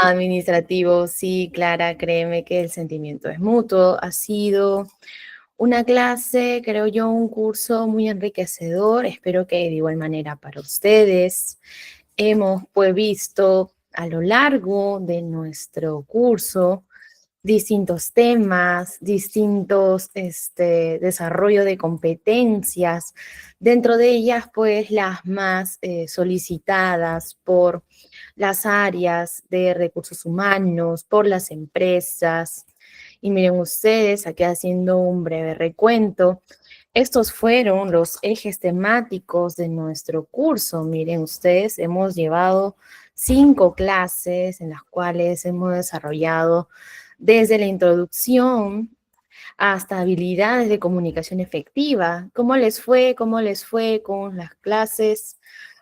Administrativo, sí, Clara, créeme que el sentimiento es mutuo. Ha sido una clase, creo yo, un curso muy enriquecedor. Espero que de igual manera para ustedes. Hemos pues visto a lo largo de nuestro curso distintos temas, distintos desarrollo de competencias, dentro de ellas pues las más solicitadas por las áreas de recursos humanos, por las empresas. Y miren ustedes, aquí haciendo un breve recuento, estos fueron los ejes temáticos de nuestro curso. Miren ustedes, hemos llevado 5 clases en las cuales hemos desarrollado desde la introducción hasta habilidades de comunicación efectiva. ¿Cómo les fue? ¿Cómo les fue con las clases?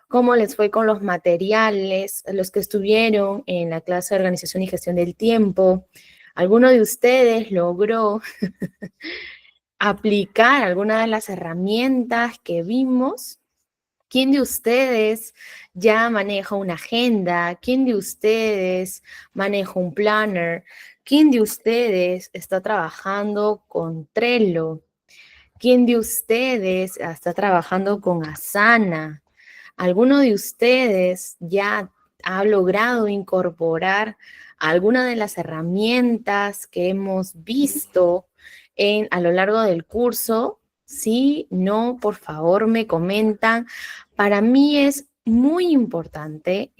¿Cómo les fue con los materiales? Los que estuvieron en la clase de organización y gestión del tiempo. ¿Alguno de ustedes logró aplicar alguna de las herramientas que vimos? ¿Quién de ustedes ya maneja una agenda? ¿Quién de ustedes maneja un planner? ¿Quién de ustedes está trabajando con Trello? ¿Quién de ustedes está trabajando con Asana? ¿Alguno de ustedes ya ha logrado incorporar alguna de las herramientas que hemos visto a lo largo del curso? Sí, no, por favor me comentan. Para mí es muy importante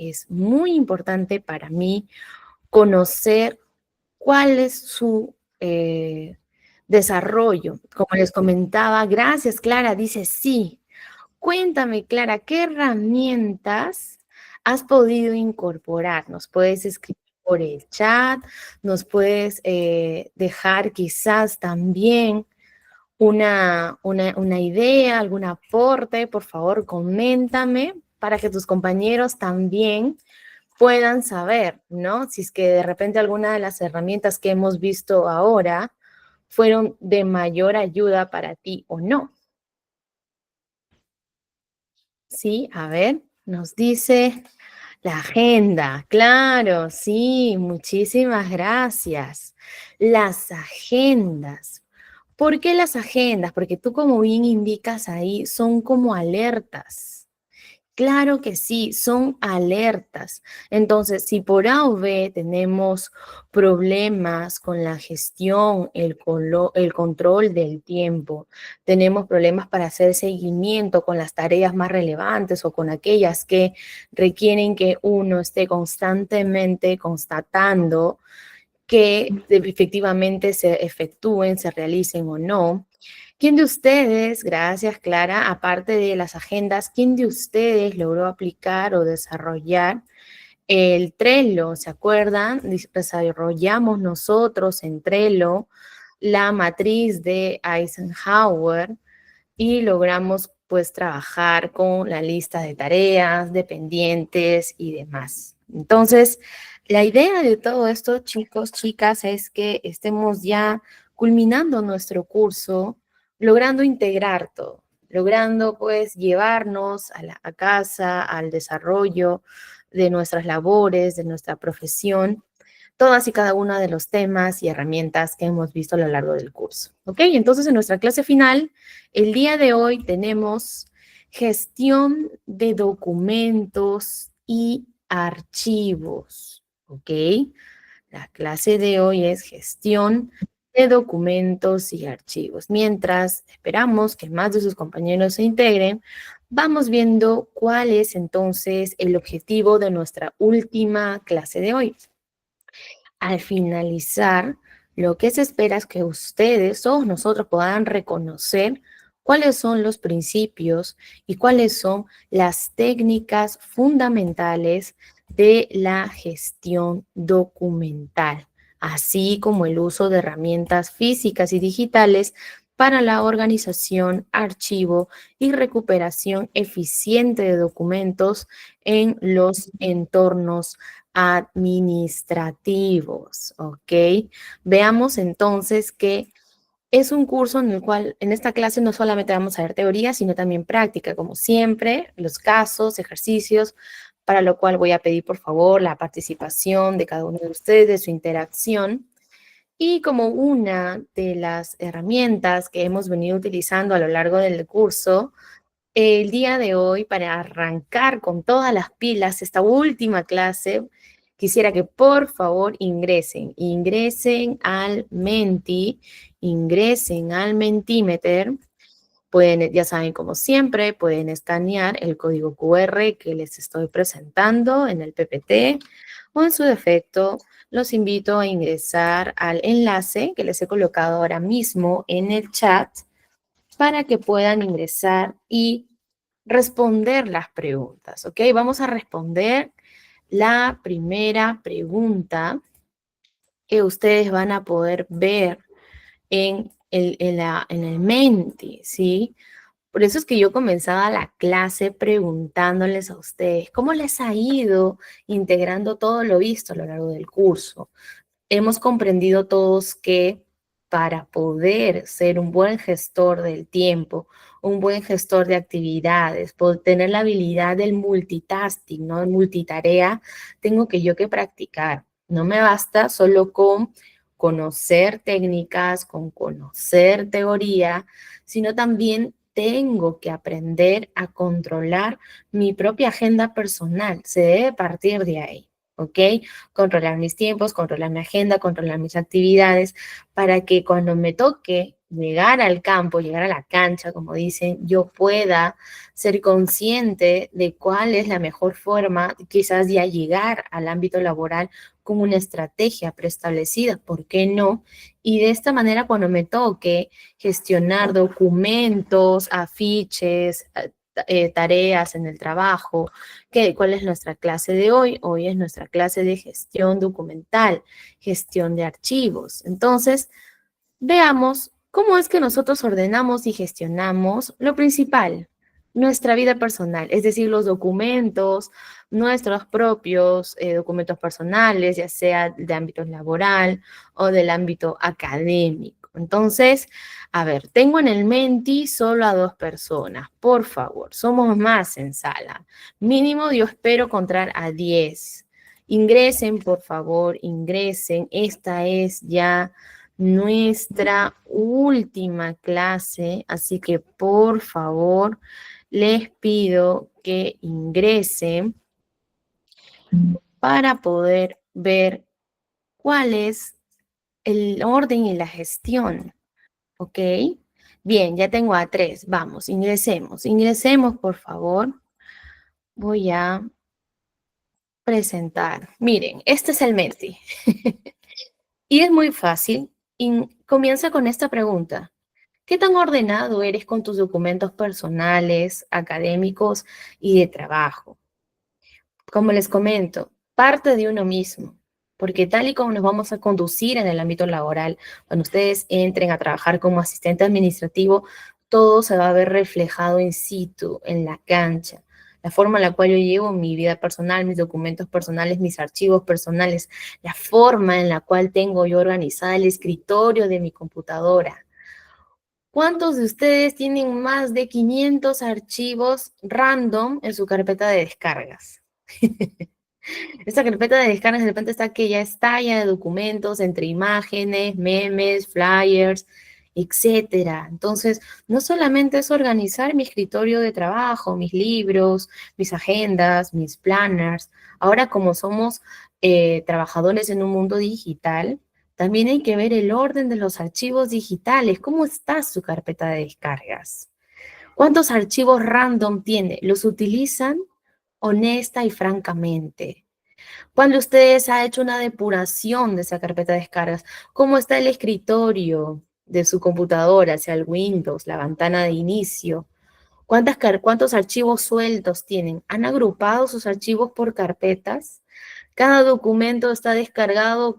para mí conocer cuál es su desarrollo. Como les comentaba, gracias Clara, dice sí. Cuéntame, Clara, ¿qué herramientas has podido incorporar? Nos puedes escribir por el chat, nos puedes dejar quizás también una idea, algún aporte, por favor, coméntame para que tus compañeros también puedan saber, ¿no? Si es que de repente alguna de las herramientas que hemos visto ahora fueron de mayor ayuda para ti o no. Sí, a ver, nos dice la agenda. Claro, sí, muchísimas gracias. Las agendas. ¿Por qué las agendas? Porque tú, como bien indicas ahí, son como alertas. Claro que sí, son alertas. Entonces, si por A o B tenemos problemas con la gestión, el control del tiempo, tenemos problemas para hacer seguimiento con las tareas más relevantes o con aquellas que requieren que uno esté constantemente constatando que efectivamente se efectúen, se realicen o no. ¿Quién de ustedes, gracias Clara, aparte de las agendas, quién de ustedes logró aplicar o desarrollar el Trello? ¿Se acuerdan? Desarrollamos nosotros en Trello la matriz de Eisenhower y logramos pues trabajar con la lista de tareas, de pendientes y demás. Entonces, la idea de todo esto, chicos, chicas, es que estemos ya culminando nuestro curso, logrando integrar todo, logrando pues llevarnos a casa, al desarrollo de nuestras labores, de nuestra profesión, todas y cada una de los temas y herramientas que hemos visto a lo largo del curso. ¿Ok? Entonces, en nuestra clase final, el día de hoy tenemos gestión de documentos y archivos. ¿Ok? La clase de hoy es gestión de documentos y archivos. Mientras esperamos que más de sus compañeros se integren, vamos viendo cuál es entonces el objetivo de nuestra última clase de hoy. Al finalizar, lo que se espera es que ustedes, todos nosotros, puedan reconocer cuáles son los principios y cuáles son las técnicas fundamentales de la gestión documental, así como el uso de herramientas físicas y digitales para la organización, archivo y recuperación eficiente de documentos en los entornos administrativos, ¿ok? Veamos entonces que es un curso en el cual en esta clase no solamente vamos a ver teoría, sino también práctica, como siempre, los casos, ejercicios, para lo cual voy a pedir, por favor, la participación de cada uno de ustedes, de su interacción. Y como una de las herramientas que hemos venido utilizando a lo largo del curso, el día de hoy, para arrancar con todas las pilas esta última clase, quisiera que por favor ingresen al Menti, ingresen al Mentimeter. Pueden, ya saben, como siempre, pueden escanear el código QR que les estoy presentando en el PPT o en su defecto, los invito a ingresar al enlace que les he colocado ahora mismo en el chat para que puedan ingresar y responder las preguntas, ¿ok? Vamos a responder la primera pregunta que ustedes van a poder ver en el Menti, ¿sí? Por eso es que yo comenzaba la clase preguntándoles a ustedes, ¿cómo les ha ido integrando todo lo visto a lo largo del curso? Hemos comprendido todos que para poder ser un buen gestor del tiempo, un buen gestor de actividades, poder tener la habilidad del multitasking, ¿no? Multitarea, tengo que yo que practicar. No me basta solo con conocer técnicas, con conocer teoría, sino también tengo que aprender a controlar mi propia agenda personal. Se debe partir de ahí, ¿ok? Controlar mis tiempos, controlar mi agenda, controlar mis actividades, para que cuando me toque llegar al campo, llegar a la cancha, como dicen, yo pueda ser consciente de cuál es la mejor forma, quizás ya llegar al ámbito laboral con una estrategia preestablecida, ¿por qué no? Y de esta manera, cuando me toque gestionar documentos, afiches, tareas en el trabajo, ¿cuál es nuestra clase de hoy? Hoy es nuestra clase de gestión documental, gestión de archivos. Entonces, veamos cómo es que nosotros ordenamos y gestionamos lo principal, nuestra vida personal, es decir, los documentos, nuestros propios documentos personales, ya sea de ámbito laboral o del ámbito académico. Entonces, a ver, tengo en el Menti solo a 2 personas, por favor, somos más en sala. Mínimo yo espero encontrar a 10. Ingresen, por favor, ingresen. Esta es ya nuestra última clase, así que por favor les pido que ingresen para poder ver cuál es el orden y la gestión, ¿ok? Bien, ya tengo a 3, vamos, ingresemos por favor. Voy a presentar. Miren, este es el Menti. Y es muy fácil. Y comienza con esta pregunta. ¿Qué tan ordenado eres con tus documentos personales, académicos y de trabajo? Como les comento, parte de uno mismo, porque tal y como nos vamos a conducir en el ámbito laboral, cuando ustedes entren a trabajar como asistente administrativo, todo se va a ver reflejado in situ, en la cancha. La forma en la cual yo llevo mi vida personal, mis documentos personales, mis archivos personales, la forma en la cual tengo yo organizada el escritorio de mi computadora. ¿Cuántos de ustedes tienen más de 500 archivos random en su carpeta de descargas? Esta carpeta de descargas de repente está que ya está llena de documentos entre imágenes, memes, flyers, etcétera. Entonces, no solamente es organizar mi escritorio de trabajo, mis libros, mis agendas, mis planners. Ahora, como somos trabajadores en un mundo digital, también hay que ver el orden de los archivos digitales. ¿Cómo está su carpeta de descargas? ¿Cuántos archivos random tiene? ¿Los utilizan honesta y francamente? Cuando ustedes han hecho una depuración de esa carpeta de descargas, ¿cómo está el escritorio de su computadora, sea el Windows, la ventana de inicio? ¿Cuántos archivos sueltos tienen? ¿Han agrupado sus archivos por carpetas? Cada documento está descargado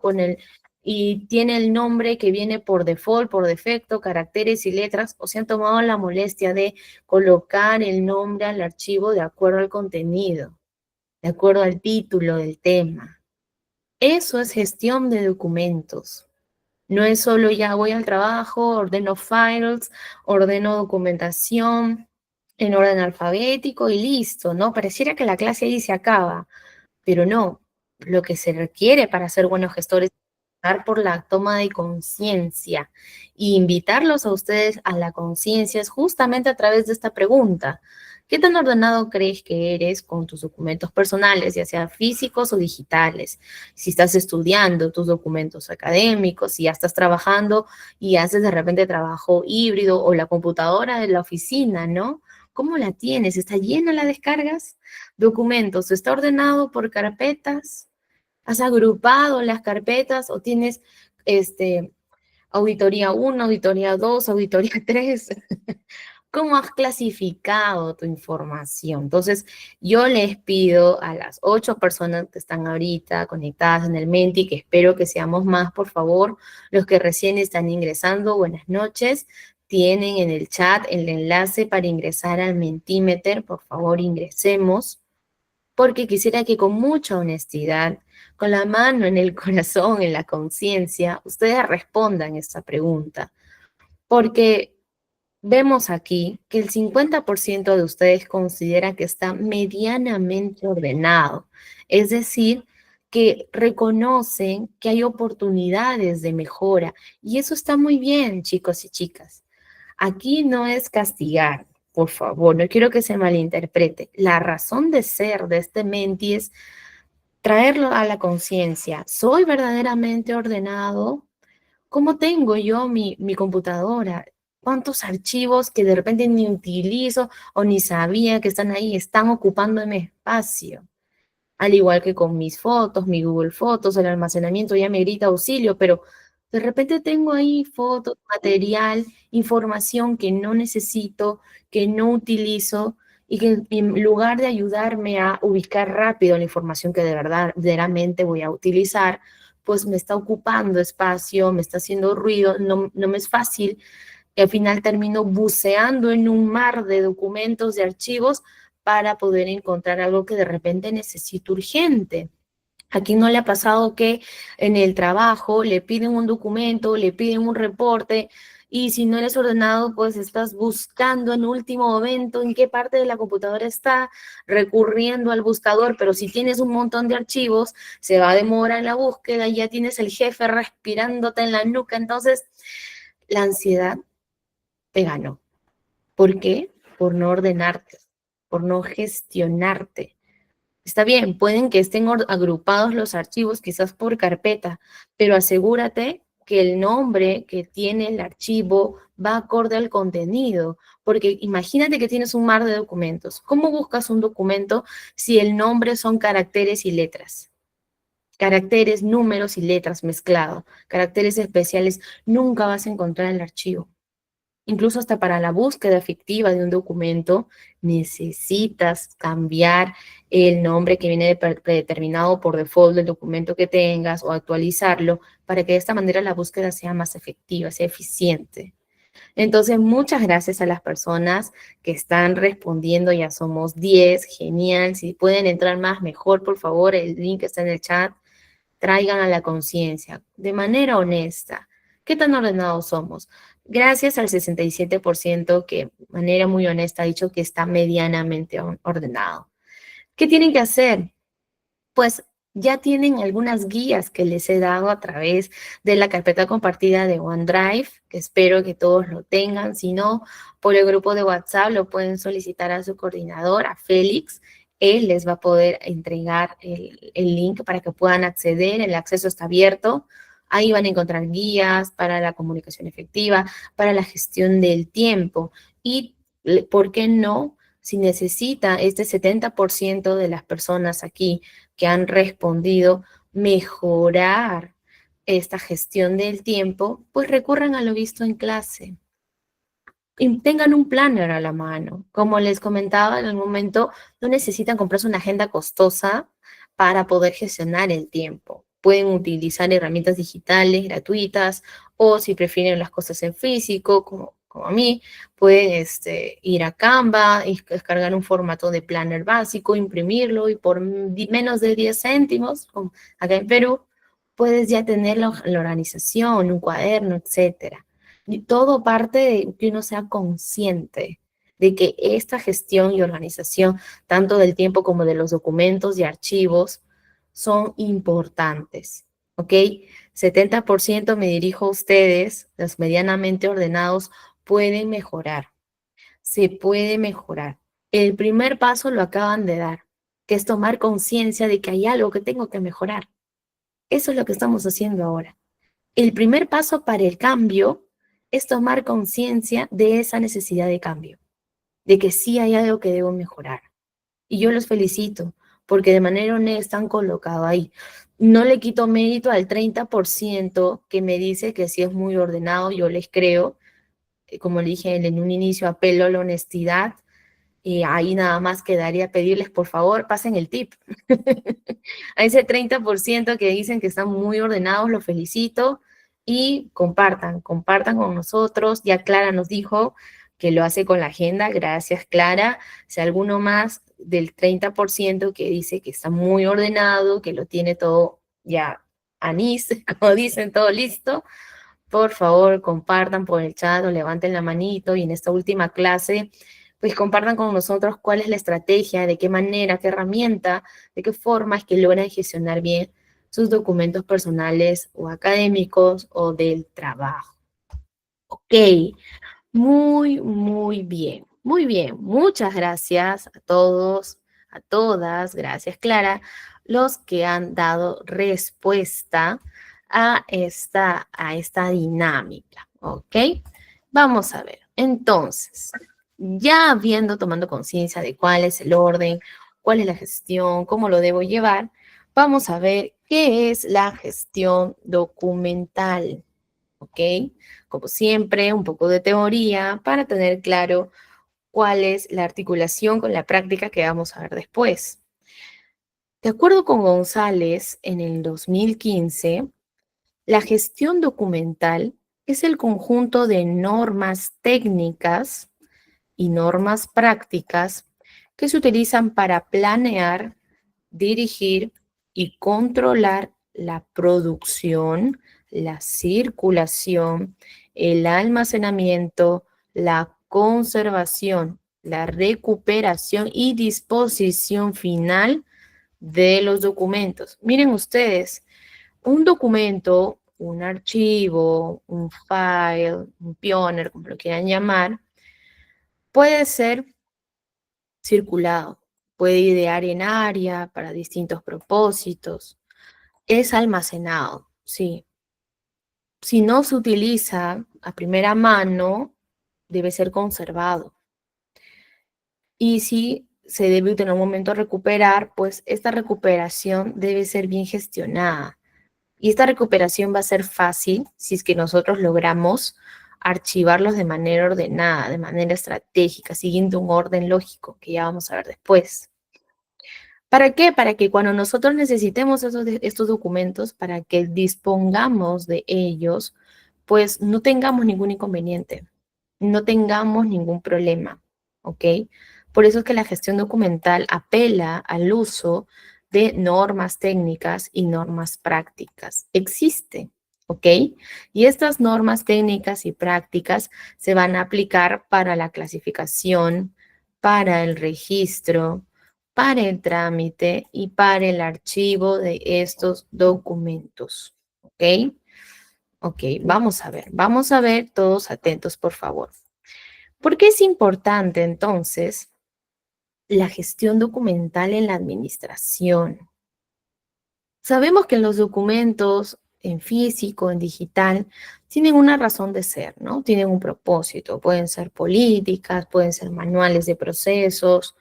y tiene el nombre que viene por default, por defecto, caracteres y letras, o se han tomado la molestia de colocar el nombre al archivo de acuerdo al contenido, de acuerdo al título del tema. Eso es gestión de documentos. No es solo ya voy al trabajo, ordeno files, ordeno documentación. en orden alfabético y listo, ¿no? Pareciera que la clase ahí se acaba, pero no. Lo que se requiere para ser buenos gestores es empezar por la toma de conciencia y invitarlos a ustedes a la conciencia es justamente a través de esta pregunta. ¿Qué tan ordenado crees que eres con tus documentos personales, ya sean físicos o digitales? Si estás estudiando tus documentos académicos, si ya estás trabajando y haces de repente trabajo híbrido o la computadora de la oficina, ¿no? ¿Cómo la tienes? ¿Está llena la descargas? Documentos, ¿está ordenado por carpetas? ¿Has agrupado las carpetas o tienes auditoría uno, auditoría 2, auditoría 3? ¿Cómo has clasificado tu información? Entonces, yo les pido a las 8 personas que están ahorita conectadas en el Menti, que espero que seamos más, por favor, los que recién están ingresando, buenas noches. Tienen en el chat el enlace para ingresar al Mentimeter, por favor ingresemos, porque quisiera que con mucha honestidad, con la mano en el corazón, en la conciencia, ustedes respondan esta pregunta, porque vemos aquí que el 50% de ustedes considera que está medianamente ordenado, es decir, que reconocen que hay oportunidades de mejora y eso está muy bien, chicos y chicas. Aquí no es castigar, por favor, no quiero que se malinterprete. La razón de ser de este Menti es traerlo a la conciencia. ¿Soy verdaderamente ordenado? ¿Cómo tengo yo mi computadora? ¿Cuántos archivos que de repente ni utilizo o ni sabía que están ahí están ocupando mi espacio? Al igual que con mis fotos, mi Google Fotos, el almacenamiento ya me grita auxilio, pero de repente tengo ahí fotos, material, información que no necesito, que no utilizo y que en lugar de ayudarme a ubicar rápido la información que de verdad, verdaderamente voy a utilizar, pues me está ocupando espacio, me está haciendo ruido, no me es fácil y al final termino buceando en un mar de documentos, de archivos, para poder encontrar algo que de repente necesito urgente. Aquí no le ha pasado que en el trabajo le piden un documento, le piden un reporte y si no eres ordenado, pues estás buscando en último momento en qué parte de la computadora está, recurriendo al buscador, pero si tienes un montón de archivos, se va a demorar la búsqueda, ya tienes el jefe respirándote en la nuca, entonces la ansiedad te ganó. ¿Por qué? Por no ordenarte, por no gestionarte. Está bien, pueden que estén agrupados los archivos, quizás por carpeta, pero asegúrate que el nombre que tiene el archivo va acorde al contenido, porque imagínate que tienes un mar de documentos. ¿Cómo buscas un documento si el nombre son caracteres y letras? Caracteres, números y letras mezclados, caracteres especiales, nunca vas a encontrar el archivo. Incluso hasta para la búsqueda efectiva de un documento, necesitas cambiar el nombre que viene predeterminado por default del documento que tengas o actualizarlo para que de esta manera la búsqueda sea más efectiva, sea eficiente. Entonces, muchas gracias a las personas que están respondiendo, ya somos 10, genial. Si pueden entrar más, mejor, por favor, el link está en el chat. Traigan a la conciencia de manera honesta. ¿Qué tan ordenados somos? Gracias al 67% que de manera muy honesta ha dicho que está medianamente ordenado. ¿Qué tienen que hacer? Pues ya tienen algunas guías que les he dado a través de la carpeta compartida de OneDrive, que espero que todos lo tengan. Si no, por el grupo de WhatsApp lo pueden solicitar a su coordinador, a Félix. Él les va a poder entregar el link para que puedan acceder. El acceso está abierto. Ahí van a encontrar guías para la comunicación efectiva, para la gestión del tiempo y, ¿por qué no? Si necesita este 70% de las personas aquí que han respondido mejorar esta gestión del tiempo, pues recurran a lo visto en clase. Y tengan un planner a la mano. Como les comentaba en el momento, no necesitan comprarse una agenda costosa para poder gestionar el tiempo. Pueden utilizar herramientas digitales gratuitas o si prefieren las cosas en físico, como a mí, pueden ir a Canva y descargar un formato de planner básico, imprimirlo y por menos de 10 céntimos, acá en Perú, puedes ya tener la organización, un cuaderno, etcétera. Y todo parte de que uno sea consciente de que esta gestión y organización, tanto del tiempo como de los documentos y archivos, son importantes, ¿ok? 70% me dirijo a ustedes, los medianamente ordenados, pueden mejorar, se puede mejorar. El primer paso lo acaban de dar, que es tomar conciencia de que hay algo que tengo que mejorar. Eso es lo que estamos haciendo ahora. El primer paso para el cambio es tomar conciencia de esa necesidad de cambio, de que sí hay algo que debo mejorar. Y yo los felicito porque de manera honesta han colocado ahí. No le quito mérito al 30% que me dice que sí es muy ordenado, yo les creo. Como le dije en un inicio, apelo a la honestidad. Y ahí nada más quedaría pedirles, por favor, pasen el tip. A ese 30% que dicen que están muy ordenados, los felicito y compartan con nosotros. Ya Clara nos dijo que lo hace con la agenda. Gracias, Clara. Si alguno más del 30% que dice que está muy ordenado, que lo tiene todo ya anís, como dicen, todo listo, por favor, compartan por el chat o levanten la manito y en esta última clase, pues compartan con nosotros cuál es la estrategia, de qué manera, qué herramienta, de qué forma es que logran gestionar bien sus documentos personales o académicos o del trabajo. Ok, muy bien. Muy bien, muchas gracias a todos, a todas, gracias Clara, los que han dado respuesta a esta dinámica, ¿ok? Vamos a ver, entonces, ya habiendo tomando conciencia de cuál es el orden, cuál es la gestión, cómo lo debo llevar, vamos a ver qué es la gestión documental. ¿Ok? Como siempre, un poco de teoría para tener claro cuál es la articulación con la práctica que vamos a ver después. De acuerdo con González, en el 2015, la gestión documental es el conjunto de normas técnicas y normas prácticas que se utilizan para planear, dirigir y controlar la producción, la circulación, el almacenamiento, la conservación, la recuperación y disposición final de los documentos. Miren ustedes, un documento, un archivo, un file, un pioner, como lo quieran llamar, puede ser circulado, puede ir de área en área para distintos propósitos, es almacenado, sí. Si no se utiliza a primera mano, debe ser conservado. Y si se debe en un momento recuperar, pues esta recuperación debe ser bien gestionada. Y esta recuperación va a ser fácil si es que nosotros logramos archivarlos de manera ordenada, de manera estratégica, siguiendo un orden lógico que ya vamos a ver después. ¿Para qué? Para que cuando nosotros necesitemos estos documentos, para que dispongamos de ellos, pues no tengamos ningún inconveniente, no tengamos ningún problema, ¿ok? Por eso es que la gestión documental apela al uso de normas técnicas y normas prácticas. Existe, ¿ok? Y estas normas técnicas y prácticas se van a aplicar para la clasificación, para el registro, para el trámite y para el archivo de estos documentos, ¿ok? Ok, vamos a ver todos atentos, por favor. ¿Por qué es importante entonces la gestión documental en la administración? Sabemos que los documentos en físico, en digital, tienen una razón de ser, ¿no? Tienen un propósito. Pueden ser políticas, pueden ser manuales de procesos,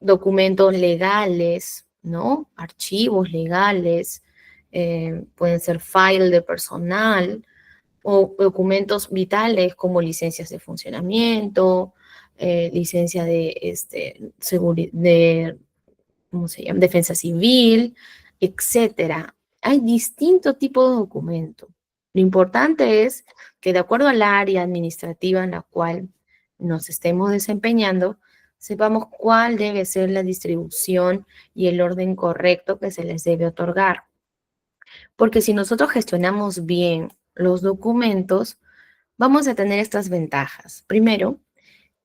documentos legales, ¿no? Archivos legales, pueden ser file de personal o documentos vitales como licencias de funcionamiento, licencia de, ¿cómo se llama? Defensa civil, etcétera. Hay distintos tipos de documentos. Lo importante es que de acuerdo al área administrativa en la cual nos estemos desempeñando, sepamos cuál debe ser la distribución y el orden correcto que se les debe otorgar. Porque si nosotros gestionamos bien los documentos, vamos a tener estas ventajas. Primero,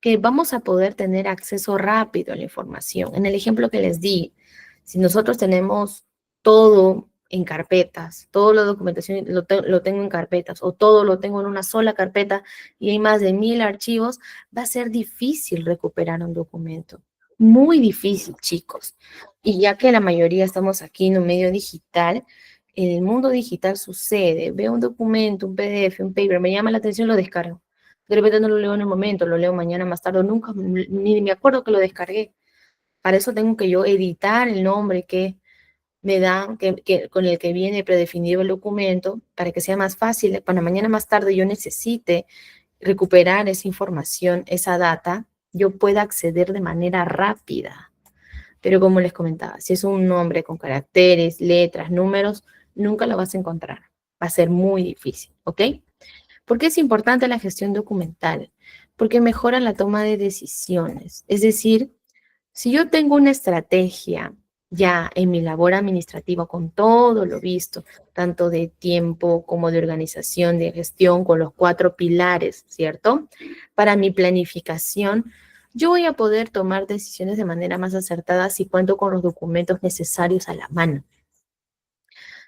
que vamos a poder tener acceso rápido a la información. En el ejemplo que les di, si nosotros tenemos todo en carpetas, toda la documentación lo tengo en carpetas o todo lo tengo en una sola carpeta y hay más de 1000 archivos, va a ser difícil recuperar un documento. Muy difícil, chicos. Y ya que la mayoría estamos aquí en un medio digital, en el mundo digital sucede, veo un documento, un PDF, un paper, me llama la atención, lo descargo. De repente no lo leo en el momento, lo leo mañana más tarde, nunca, ni me acuerdo que lo descargué. Para eso tengo que yo editar el nombre que me dan, con el que viene predefinido el documento, para que sea más fácil, para mañana más tarde yo necesite recuperar esa información, esa data, yo pueda acceder de manera rápida. Pero como les comentaba, si es un nombre con caracteres, letras, números, nunca lo vas a encontrar. Va a ser muy difícil, ¿ok? ¿Por qué es importante la gestión documental? Porque mejora la toma de decisiones. Es decir, si yo tengo una estrategia ya en mi labor administrativa con todo lo visto, tanto de tiempo como de organización, de gestión, con los 4 pilares, ¿cierto? Para mi planificación, yo voy a poder tomar decisiones de manera más acertada si cuento con los documentos necesarios a la mano.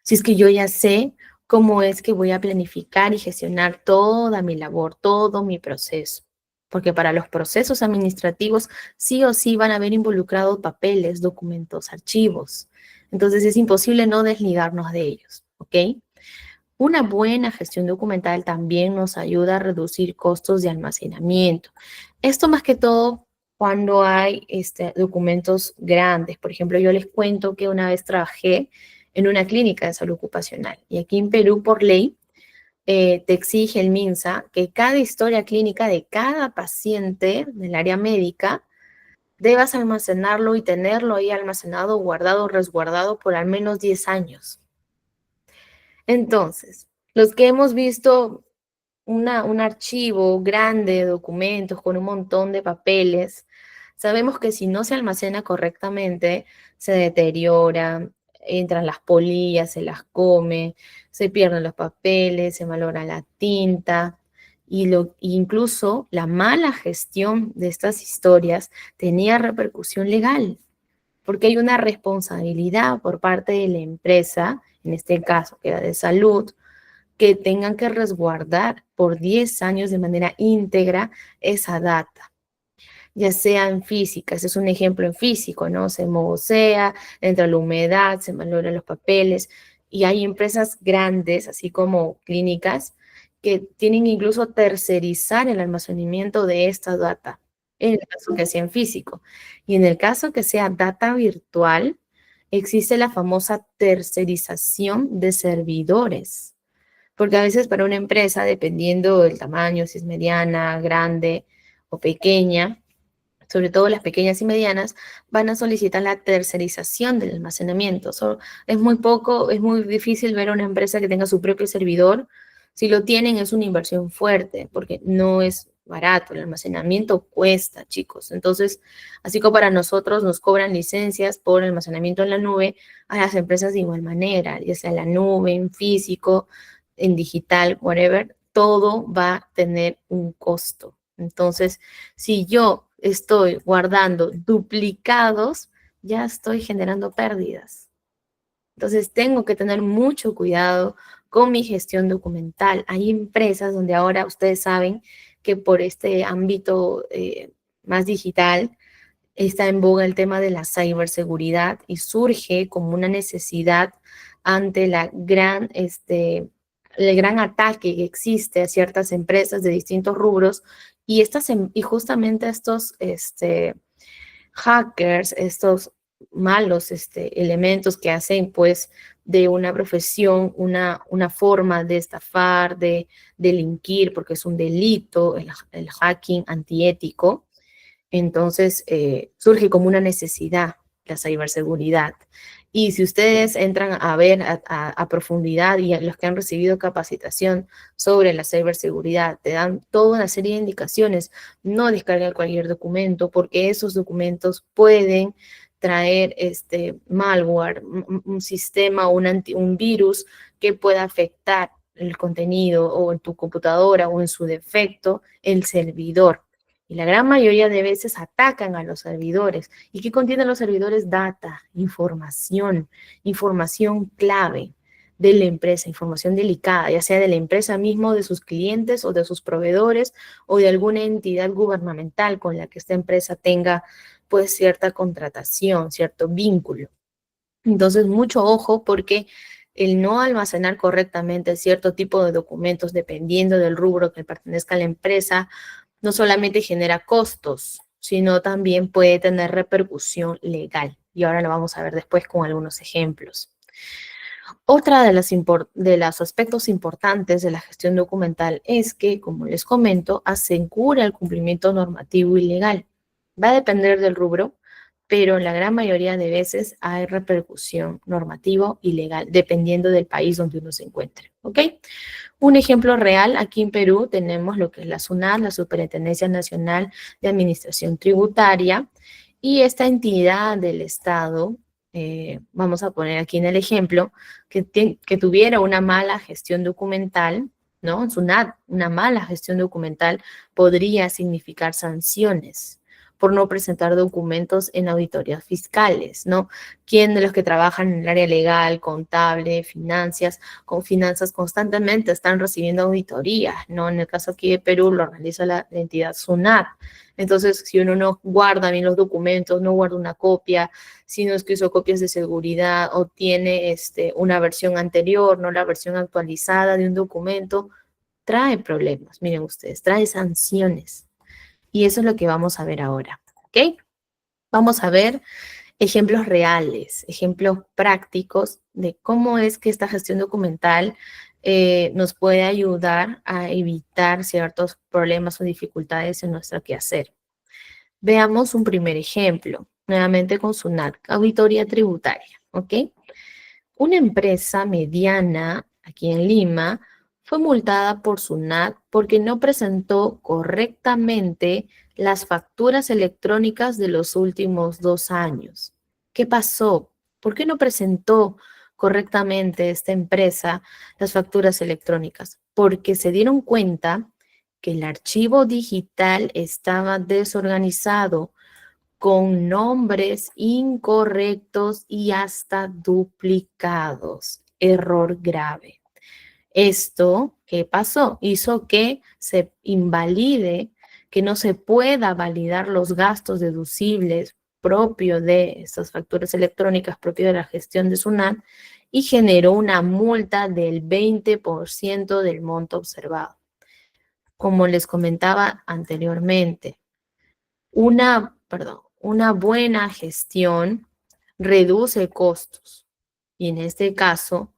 Si es que yo ya sé cómo es que voy a planificar y gestionar toda mi labor, todo mi proceso. Porque para los procesos administrativos sí o sí van a haber involucrados papeles, documentos, archivos. Entonces es imposible no desligarnos de ellos, ¿ok? Una buena gestión documental también nos ayuda a reducir costos de almacenamiento. Esto más que todo cuando hay documentos grandes. Por ejemplo, yo les cuento que una vez trabajé en una clínica de salud ocupacional y aquí en Perú, por ley, te exige el MINSA que cada historia clínica de cada paciente del área médica debas almacenarlo y tenerlo ahí almacenado, guardado, resguardado por al menos 10 años. Entonces, los que hemos visto un archivo grande de documentos con un montón de papeles, sabemos que si no se almacena correctamente, se deteriora, entran las polillas, se las come, se pierden los papeles, se malogra la tinta. Incluso la mala gestión de estas historias tenía repercusión legal, porque hay una responsabilidad por parte de la empresa, en este caso que era de salud, que tengan que resguardar por 10 años de manera íntegra esa data, ya sea en física, ese es un ejemplo en físico, ¿no? Se mocea, entra la humedad, se malogran los papeles, y hay empresas grandes, así como clínicas, que tienen incluso tercerizar el almacenamiento de esta data, en el caso que sea en físico. Y en el caso que sea data virtual, existe la famosa tercerización de servidores. Porque a veces para una empresa, dependiendo del tamaño, si es mediana, grande o pequeña, sobre todo las pequeñas y medianas, van a solicitar la tercerización del almacenamiento. Es muy poco, es muy difícil ver una empresa que tenga su propio servidor. Si lo tienen, es una inversión fuerte, porque no es barato, el almacenamiento cuesta, chicos. Entonces, así como para nosotros nos cobran licencias por almacenamiento en la nube, a las empresas de igual manera, ya sea en la nube, en físico, en digital, whatever, todo va a tener un costo. Entonces, si yo estoy guardando duplicados, ya estoy generando pérdidas. Entonces, tengo que tener mucho cuidado con mi gestión documental. Hay empresas donde ahora ustedes saben que por este ámbito más digital está en boga el tema de la ciberseguridad y surge como una necesidad ante el gran ataque que existe a ciertas empresas de distintos rubros y justamente estos hackers, estos malos elementos que hacen pues de una profesión una forma de estafar, de delinquir, porque es un delito, el hacking antiético. Entonces, surge como una necesidad la ciberseguridad. Y si ustedes entran a ver a profundidad y los que han recibido capacitación sobre la ciberseguridad, te dan toda una serie de indicaciones. No descargar cualquier documento porque esos documentos pueden traer malware, un sistema o un virus que pueda afectar el contenido o en tu computadora o en su defecto el servidor. Y la gran mayoría de veces atacan a los servidores. ¿Y qué contienen los servidores? Data, información clave de la empresa, información delicada, ya sea de la empresa misma, de sus clientes o de sus proveedores o de alguna entidad gubernamental con la que esta empresa tenga pues cierta contratación, cierto vínculo. Entonces, mucho ojo porque el no almacenar correctamente cierto tipo de documentos dependiendo del rubro que pertenezca a la empresa no solamente genera costos, sino también puede tener repercusión legal. Y ahora lo vamos a ver después con algunos ejemplos. Otra de los aspectos importantes de la gestión documental es que, como les comento, asegura el cumplimiento normativo y legal. Va a depender del rubro, pero en la gran mayoría de veces hay repercusión normativa y legal, dependiendo del país donde uno se encuentre. ¿Ok? Un ejemplo real, aquí en Perú tenemos lo que es la SUNAT, la Superintendencia Nacional de Administración Tributaria, y esta entidad del Estado, vamos a poner aquí en el ejemplo, que tuviera una mala gestión documental, ¿no? SUNAT, una mala gestión documental podría significar sanciones por no presentar documentos en auditorías fiscales, ¿no? ¿Quién de los que trabajan en el área legal, contable, con finanzas constantemente están recibiendo auditorías, ¿no? En el caso aquí de Perú lo realiza la entidad SUNAT. Entonces, si uno no guarda bien los documentos, no guarda una copia, si no es que hizo copias de seguridad o tiene una versión anterior, no la versión actualizada de un documento, trae problemas, miren ustedes, trae sanciones. Y eso es lo que vamos a ver ahora, ¿ok? Vamos a ver ejemplos reales, ejemplos prácticos de cómo es que esta gestión documental nos puede ayudar a evitar ciertos problemas o dificultades en nuestro quehacer. Veamos un primer ejemplo, nuevamente con SUNAT, auditoría tributaria, ¿ok? Una empresa mediana aquí en Lima fue multada por SUNAT porque no presentó correctamente las facturas electrónicas de los últimos 2 años. ¿Qué pasó? ¿Por qué no presentó correctamente esta empresa las facturas electrónicas? Porque se dieron cuenta que el archivo digital estaba desorganizado, con nombres incorrectos y hasta duplicados. Error grave. Esto, ¿qué pasó? Hizo que se invalide, que no se pueda validar los gastos deducibles propios de estas facturas electrónicas, propio de la gestión de SUNAT, y generó una multa del 20% del monto observado. Como les comentaba anteriormente, una buena gestión reduce costos y en este caso,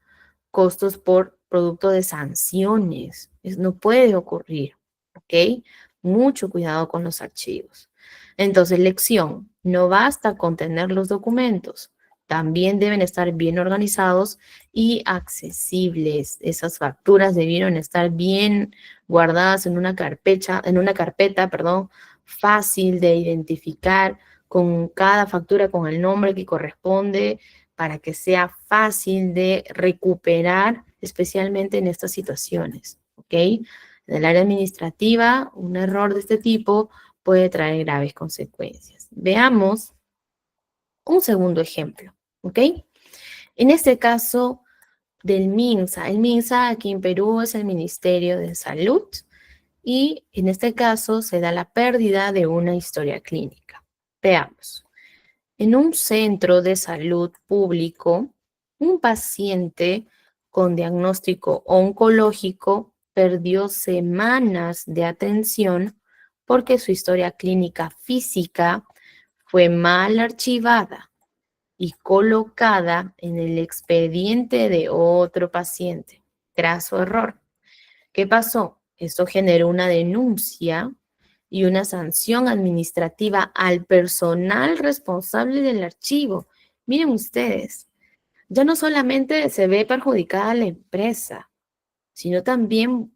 costos por producto de sanciones. No puede ocurrir, ¿ok? Mucho cuidado con los archivos. Entonces, lección, no basta con tener los documentos, también deben estar bien organizados y accesibles. Esas facturas debieron estar bien guardadas en una carpeta, perdón, fácil de identificar, con cada factura con el nombre que corresponde, para que sea fácil de recuperar, especialmente en estas situaciones, ¿ok? En el área administrativa, un error de este tipo puede traer graves consecuencias. Veamos un segundo ejemplo, ¿ok? En este caso del MINSA. El MINSA aquí en Perú es el Ministerio de Salud y en este caso se da la pérdida de una historia clínica. Veamos. En un centro de salud público, un paciente con diagnóstico oncológico perdió semanas de atención porque su historia clínica física fue mal archivada y colocada en el expediente de otro paciente. Graso error. ¿Qué pasó? Esto generó una denuncia y una sanción administrativa al personal responsable del archivo. Miren ustedes, ya no solamente se ve perjudicada la empresa, sino también,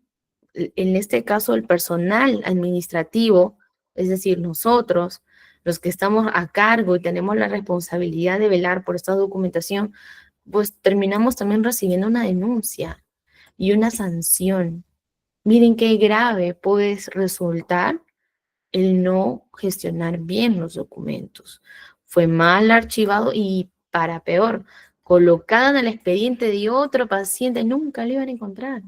en este caso, el personal administrativo, es decir, nosotros, los que estamos a cargo y tenemos la responsabilidad de velar por esta documentación, pues terminamos también recibiendo una denuncia y una sanción. Miren qué grave puede resultar el no gestionar bien los documentos. Fue mal archivado y, para peor, colocada en el expediente de otro paciente, nunca lo iban a encontrar.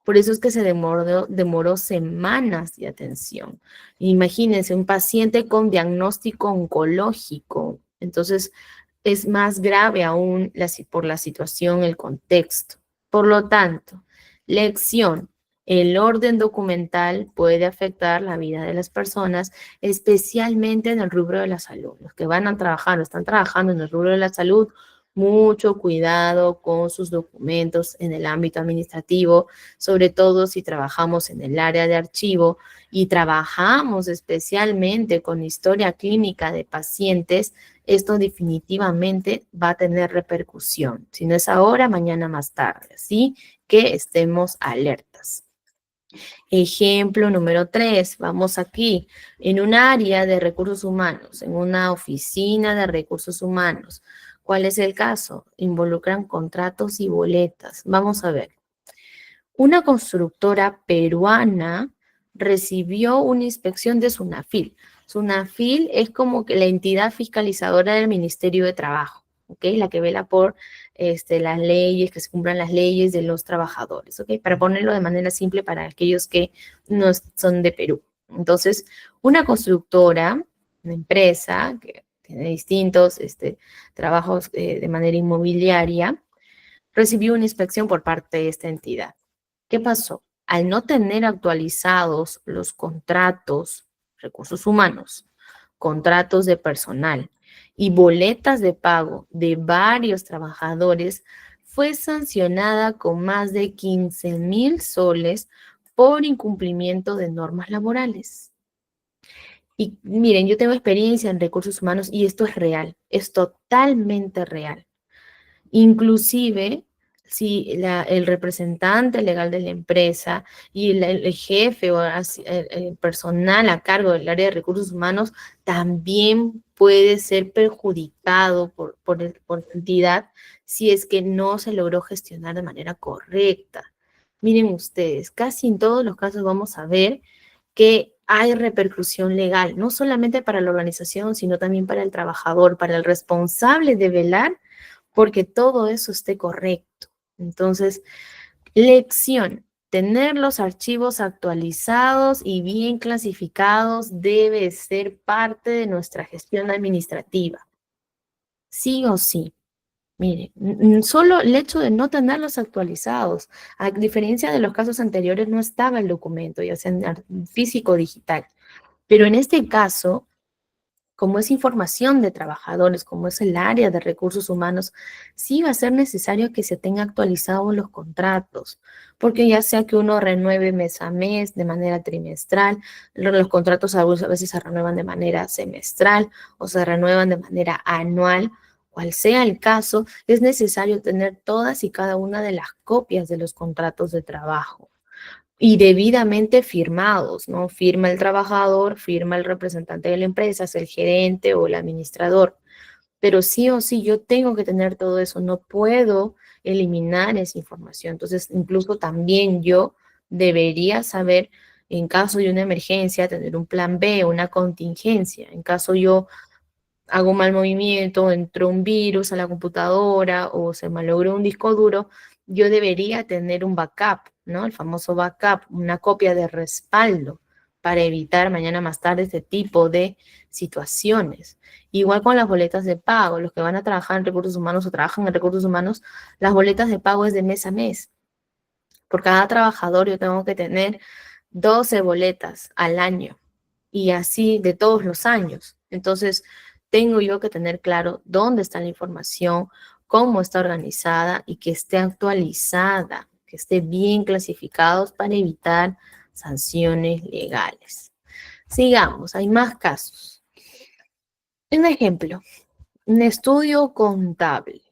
Por eso es que se demoró semanas de atención. Imagínense, un paciente con diagnóstico oncológico. Entonces, es más grave aún por la situación, el contexto. Por lo tanto, lección. El orden documental puede afectar la vida de las personas, especialmente en el rubro de la salud. Los que van a trabajar o están trabajando en el rubro de la salud, mucho cuidado con sus documentos en el ámbito administrativo, sobre todo si trabajamos en el área de archivo y trabajamos especialmente con historia clínica de pacientes. Esto definitivamente va a tener repercusión. Si no es ahora, mañana más tarde. Así que estemos alertas. Ejemplo número 3, vamos aquí, en un área de recursos humanos, en una oficina de recursos humanos. ¿Cuál es el caso? Involucran contratos y boletas. Vamos a ver. Una constructora peruana recibió una inspección de SUNAFIL. SUNAFIL es como que la entidad fiscalizadora del Ministerio de Trabajo, ¿ok? La que vela por las leyes, que se cumplan las leyes de los trabajadores, ¿ok? Para ponerlo de manera simple para aquellos que no son de Perú. Entonces, una constructora, una empresa que tiene distintos trabajos de manera inmobiliaria, recibió una inspección por parte de esta entidad. ¿Qué pasó? Al no tener actualizados los contratos, recursos humanos, contratos de personal y boletas de pago de varios trabajadores, fue sancionada con más de 15,000 soles por incumplimiento de normas laborales. Y miren, yo tengo experiencia en recursos humanos y esto es real, es totalmente real. Inclusive, si el representante legal de la empresa y el jefe o el personal a cargo del área de recursos humanos también puede ser perjudicado por la entidad si es que no se logró gestionar de manera correcta. Miren ustedes, casi en todos los casos vamos a ver que hay repercusión legal, no solamente para la organización, sino también para el trabajador, para el responsable de velar porque todo eso esté correcto. Entonces, lección, tener los archivos actualizados y bien clasificados debe ser parte de nuestra gestión administrativa. Sí o sí. Mire, solo el hecho de no tenerlos actualizados, a diferencia de los casos anteriores, no estaba el documento, ya sea en físico o digital. Pero en este caso, como es información de trabajadores, como es el área de recursos humanos, sí va a ser necesario que se tengan actualizados los contratos, porque ya sea que uno renueve mes a mes, de manera trimestral, los contratos a veces se renuevan de manera semestral o se renuevan de manera anual. Cual sea el caso, es necesario tener todas y cada una de las copias de los contratos de trabajo y debidamente firmados, ¿no? Firma el trabajador, firma el representante de la empresa, es el gerente o el administrador. Pero sí o sí yo tengo que tener todo eso, no puedo eliminar esa información. Entonces, incluso también yo debería saber, en caso de una emergencia, tener un plan B, una contingencia. En caso yo hago un mal movimiento, entró un virus a la computadora o se malogró un disco duro, yo debería tener un backup, ¿no? El famoso backup, una copia de respaldo para evitar mañana más tarde este tipo de situaciones. Igual con las boletas de pago, los que van a trabajar en recursos humanos o trabajan en recursos humanos, las boletas de pago es de mes a mes. Por cada trabajador yo tengo que tener 12 boletas al año y así de todos los años. Entonces, tengo yo que tener claro dónde está la información, cómo está organizada y que esté actualizada, que esté bien clasificados para evitar sanciones legales. Sigamos, hay más casos. Un ejemplo, un estudio contable,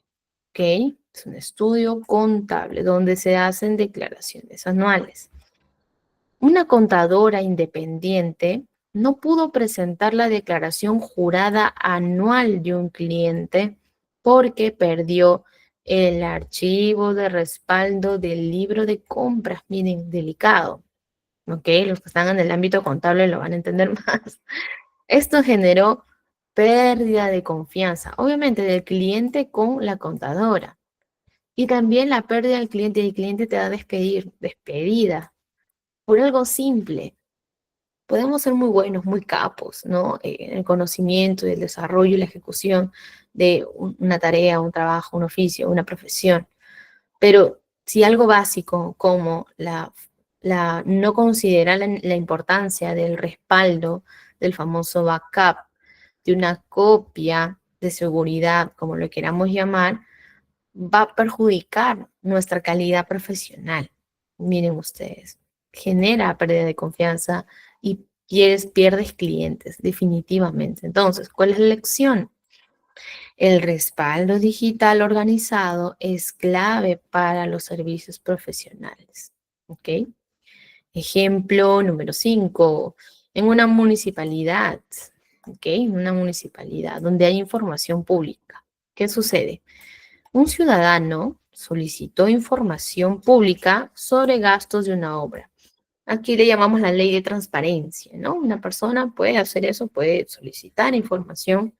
¿ok? Es un estudio contable donde se hacen declaraciones anuales. Una contadora independiente no pudo presentar la declaración jurada anual de un cliente porque perdió el archivo de respaldo del libro de compras. Miren, delicado. ¿ok? Los que están en el ámbito contable lo van a entender más. Esto generó pérdida de confianza, obviamente del cliente con la contadora. Y también la pérdida del cliente, y el cliente te va a despedir, despedida, por algo simple. Podemos ser muy buenos, muy capos, ¿no? En el conocimiento y el desarrollo y la ejecución de una tarea, un trabajo, un oficio, una profesión. Pero si algo básico como no considerar la importancia del respaldo, del famoso backup, de una copia de seguridad, como lo queramos llamar, va a perjudicar nuestra calidad profesional. Miren ustedes, genera pérdida de confianza y pierdes clientes, definitivamente. Entonces, ¿cuál es la lección? El respaldo digital organizado es clave para los servicios profesionales. ¿Ok? Ejemplo número 5. En una municipalidad, ¿ok? En una municipalidad donde hay información pública. ¿Qué sucede? Un ciudadano solicitó información pública sobre gastos de una obra. Aquí le llamamos la ley de transparencia, ¿no? Una persona puede hacer eso, puede solicitar información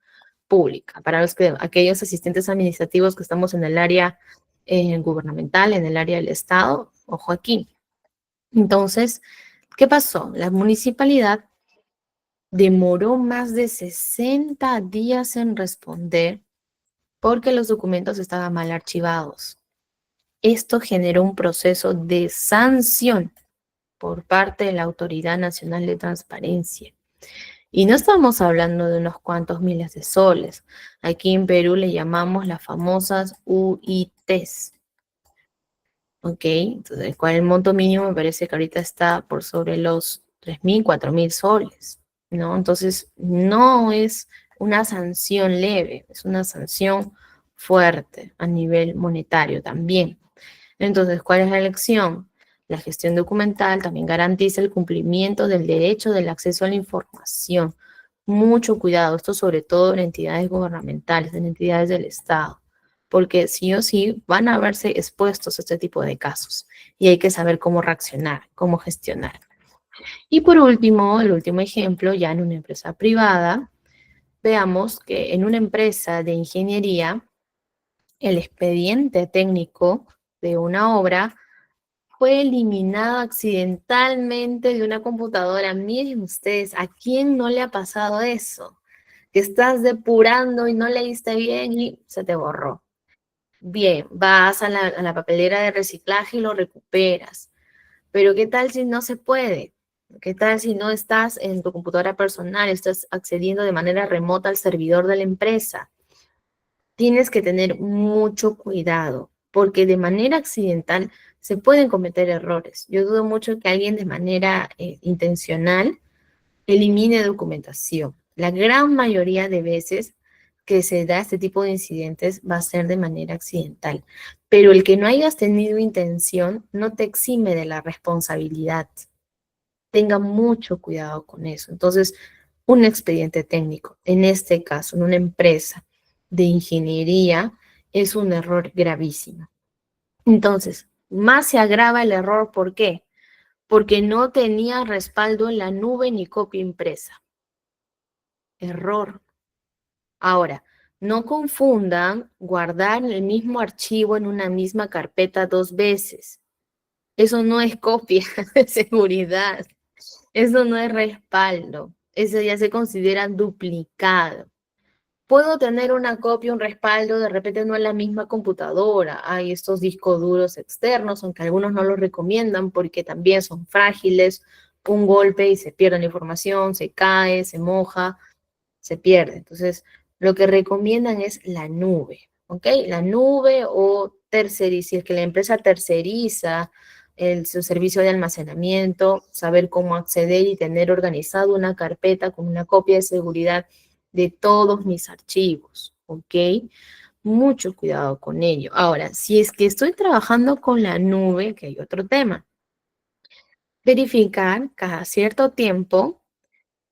pública. Para aquellos asistentes administrativos que estamos en el área gubernamental, en el área del Estado, ojo aquí. Entonces, ¿qué pasó? La municipalidad demoró más de 60 días en responder porque los documentos estaban mal archivados. Esto generó un proceso de sanción por parte de la Autoridad Nacional de Transparencia. Y no estamos hablando de unos cuantos miles de soles. Aquí en Perú le llamamos las famosas UITs. ¿Ok? Entonces, el cual el monto mínimo me parece que ahorita está por sobre los 3.000, 4.000 soles, ¿no? Entonces, no es una sanción leve, es una sanción fuerte a nivel monetario también. Entonces, ¿cuál es la lección? La gestión documental también garantiza el cumplimiento del derecho del acceso a la información. Mucho cuidado, esto sobre todo en entidades gubernamentales, en entidades del Estado, porque sí o sí van a verse expuestos a este tipo de casos y hay que saber cómo reaccionar, cómo gestionar. Y por último, el último ejemplo, ya en una empresa privada, veamos que en una empresa de ingeniería, el expediente técnico de una obra fue eliminado accidentalmente de una computadora. Miren ustedes, ¿a quién no le ha pasado eso? Que estás depurando y no leíste bien y se te borró. Bien, vas a la papelera de reciclaje y lo recuperas. Pero ¿qué tal si no se puede? ¿Qué tal si no estás en tu computadora personal, estás accediendo de manera remota al servidor de la empresa? Tienes que tener mucho cuidado, porque de manera accidental se pueden cometer errores. Yo dudo mucho que alguien de manera intencional elimine documentación. La gran mayoría de veces que se da este tipo de incidentes va a ser de manera accidental, pero el que no hayas tenido intención no te exime de la responsabilidad. Tenga mucho cuidado con eso. Entonces, un expediente técnico, en este caso, en una empresa de ingeniería, es un error gravísimo. Entonces, más se agrava el error, ¿por qué? Porque no tenía respaldo en la nube ni copia impresa. Error. Ahora, no confundan guardar el mismo archivo en una misma carpeta dos veces. Eso no es copia de seguridad. Eso no es respaldo. Eso ya se considera duplicado. Puedo tener una copia, un respaldo, de repente no en la misma computadora. Hay estos discos duros externos, aunque algunos no los recomiendan porque también son frágiles. Un golpe y se pierde la información, se cae, se moja, se pierde. Entonces, lo que recomiendan es la nube, ¿ok? La nube o terceriza, si es que la empresa terceriza su servicio de almacenamiento, saber cómo acceder y tener organizado una carpeta con una copia de seguridad de todos mis archivos, ¿ok? Mucho cuidado con ello. Ahora, si es que estoy trabajando con la nube, que hay otro tema, verificar cada cierto tiempo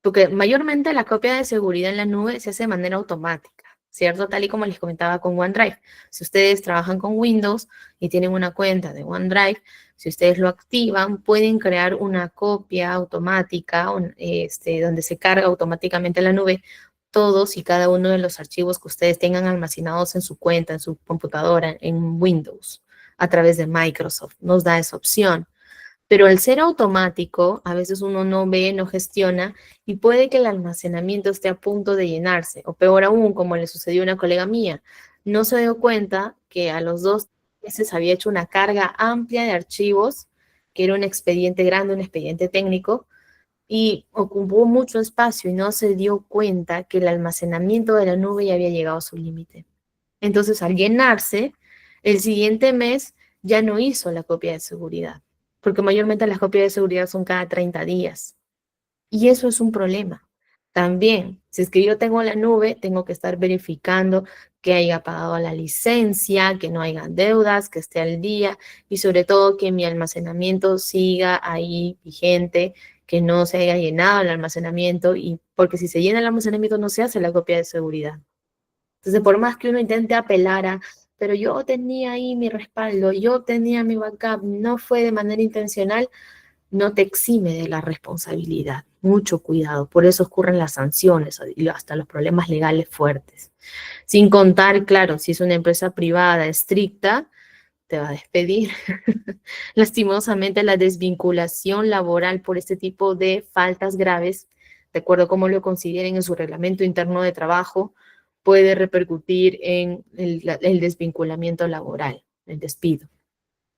porque mayormente la copia de seguridad en la nube se hace de manera automática. ¿cierto? Tal y como les comentaba con OneDrive. Si ustedes trabajan con Windows y tienen una cuenta de OneDrive, si ustedes lo activan, pueden crear una copia automática donde se carga automáticamente en la nube todos y cada uno de los archivos que ustedes tengan almacenados en su cuenta, en su computadora, en Windows, a través de Microsoft. Nos da esa opción. Pero al ser automático, a veces uno no ve, no gestiona y puede que el almacenamiento esté a punto de llenarse. O peor aún, como le sucedió a una colega mía, no se dio cuenta que a los 2 meses había hecho una carga amplia de archivos, que era un expediente grande, un expediente técnico, y ocupó mucho espacio y no se dio cuenta que el almacenamiento de la nube ya había llegado a su límite. Entonces, al llenarse, el siguiente mes ya no hizo la copia de seguridad, porque mayormente las copias de seguridad son cada 30 días. Y eso es un problema. También, si es que yo tengo la nube, tengo que estar verificando que haya pagado la licencia, que no hayan deudas, que esté al día y sobre todo que mi almacenamiento siga ahí vigente, que no se haya llenado el almacenamiento y porque si se llena el almacenamiento no se hace la copia de seguridad. Entonces, por más que uno intente apelar a, pero yo tenía ahí mi respaldo, yo tenía mi backup, no fue de manera intencional, no te exime de la responsabilidad. Mucho cuidado. Por eso ocurren las sanciones y hasta los problemas legales fuertes. Sin contar, claro, si es una empresa privada estricta, te va a despedir. Lastimosamente, la desvinculación laboral por este tipo de faltas graves, de acuerdo a cómo lo consideren en su reglamento interno de trabajo, puede repercutir en el desvinculamiento laboral, el despido.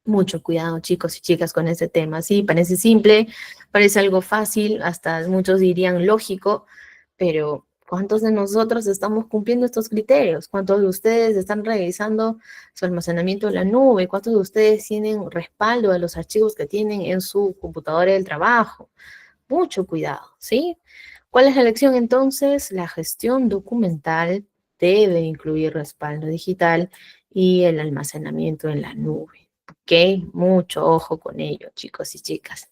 Mucho cuidado, chicos y chicas, con este tema. Sí, parece simple, parece algo fácil, hasta muchos dirían lógico, pero ¿cuántos de nosotros estamos cumpliendo estos criterios? ¿Cuántos de ustedes están revisando su almacenamiento en la nube? ¿Cuántos de ustedes tienen respaldo de los archivos que tienen en su computadora del trabajo? Mucho cuidado, ¿sí? ¿Cuál es la lección entonces? La gestión documental debe incluir respaldo digital y el almacenamiento en la nube. ¿Ok? Mucho ojo con ello, chicos y chicas.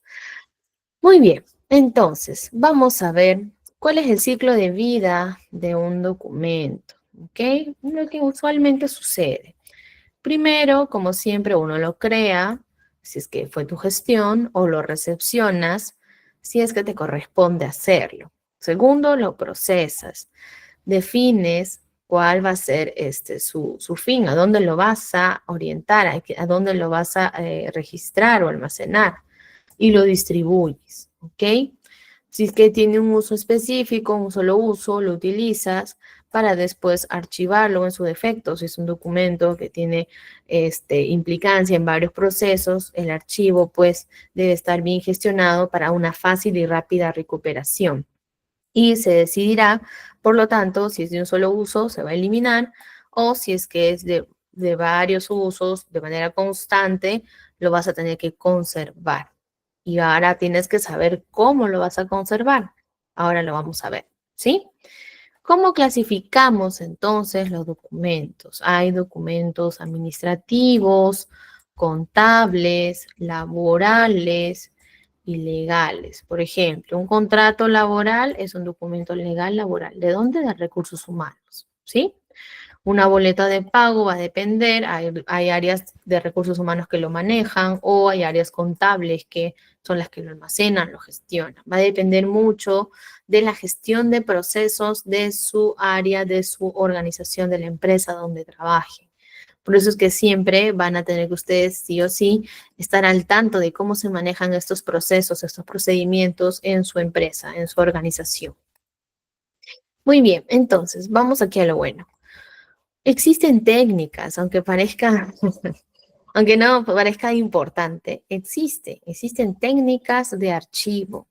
Muy bien, entonces vamos a ver cuál es el ciclo de vida de un documento. ¿Ok? Lo que usualmente sucede. Primero, como siempre, uno lo crea, si es que fue tu gestión, o lo recepcionas, si es que te corresponde hacerlo. Segundo, lo procesas. Defines cuál va a ser su fin, a dónde lo vas a orientar, a dónde lo vas a registrar o almacenar y lo distribuyes, ¿ok? Si es que tiene un uso específico, un solo uso, lo utilizas para después archivarlo en su defecto. Si es un documento que tiene implicancia en varios procesos, el archivo pues debe estar bien gestionado para una fácil y rápida recuperación. Y se decidirá, por lo tanto, si es de un solo uso, se va a eliminar, o si es que es de varios usos, de manera constante, lo vas a tener que conservar. Y ahora tienes que saber cómo lo vas a conservar. Ahora lo vamos a ver, ¿sí? ¿Cómo clasificamos entonces los documentos? Hay documentos administrativos, contables, laborales y legales. Por ejemplo, un contrato laboral es un documento legal laboral. ¿De dónde? De recursos humanos, ¿sí? Una boleta de pago va a depender, hay áreas de recursos humanos que lo manejan o hay áreas contables que son las que lo almacenan, lo gestionan. Va a depender mucho de la gestión de procesos de su área, de su organización, de la empresa donde trabaje. Por eso es que siempre van a tener que ustedes sí o sí estar al tanto de cómo se manejan estos procesos, estos procedimientos en su empresa, en su organización. Muy bien, entonces vamos aquí a lo bueno. Existen técnicas, aunque parezca, aunque no parezca importante, existen técnicas de archivo.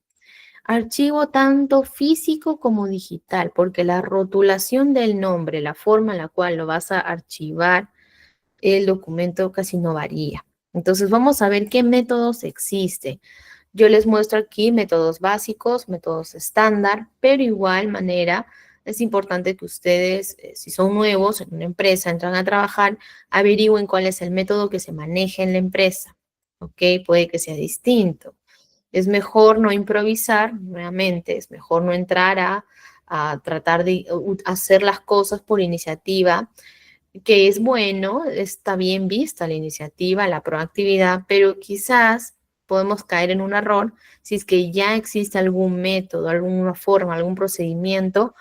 Archivo tanto físico como digital, porque la rotulación del nombre, la forma en la cual lo vas a archivar, el documento casi no varía. Entonces vamos a ver qué métodos existen. Yo les muestro aquí métodos básicos, métodos estándar, pero igual manera es importante que ustedes, si son nuevos en una empresa, entran a trabajar, averigüen cuál es el método que se maneja en la empresa. ¿Ok? Puede que sea distinto. Es mejor no improvisar, nuevamente, es mejor no entrar a a tratar de hacer las cosas por iniciativa, que es bueno, está bien vista la iniciativa, la proactividad, pero quizás podemos caer en un error si es que ya existe algún método, alguna forma, algún procedimiento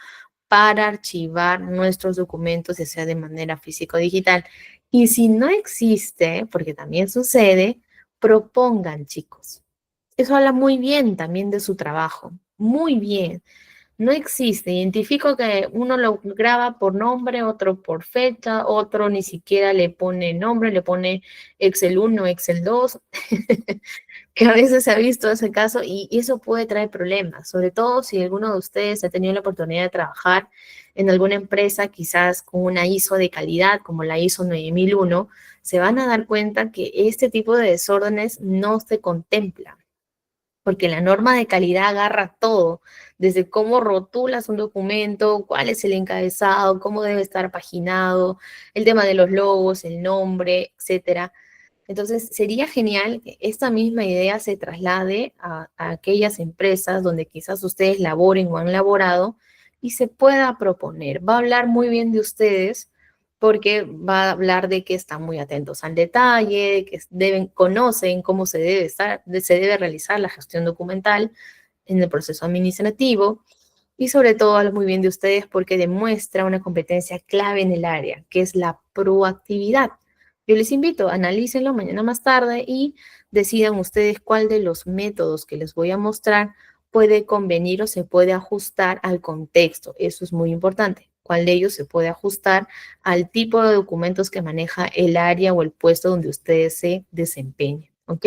para archivar nuestros documentos, ya sea de manera física o digital. Y si no existe, porque también sucede, propongan, chicos. Eso habla muy bien también de su trabajo, muy bien. No existe. Identifico que uno lo graba por nombre, otro por fecha, otro ni siquiera le pone nombre, le pone Excel 1, Excel 2, que a veces se ha visto ese caso y eso puede traer problemas, sobre todo si alguno de ustedes ha tenido la oportunidad de trabajar en alguna empresa, quizás con una ISO de calidad como la ISO 9001, se van a dar cuenta que este tipo de desórdenes no se contemplan porque la norma de calidad agarra todo, desde cómo rotulas un documento, cuál es el encabezado, cómo debe estar paginado, el tema de los logos, el nombre, etcétera. Entonces, sería genial que esta misma idea se traslade a aquellas empresas donde quizás ustedes laboren o han laborado y se pueda proponer. Va a hablar muy bien de ustedes porque va a hablar de que están muy atentos al detalle, que conocen cómo se debe realizar la gestión documental en el proceso administrativo y sobre todo habla muy bien de ustedes porque demuestra una competencia clave en el área, que es la proactividad. Yo les invito, analícenlo mañana más tarde y decidan ustedes cuál de los métodos que les voy a mostrar puede convenir o se puede ajustar al contexto. Eso es muy importante. ¿Cuál de ellos se puede ajustar al tipo de documentos que maneja el área o el puesto donde ustedes se desempeñen? ¿Ok?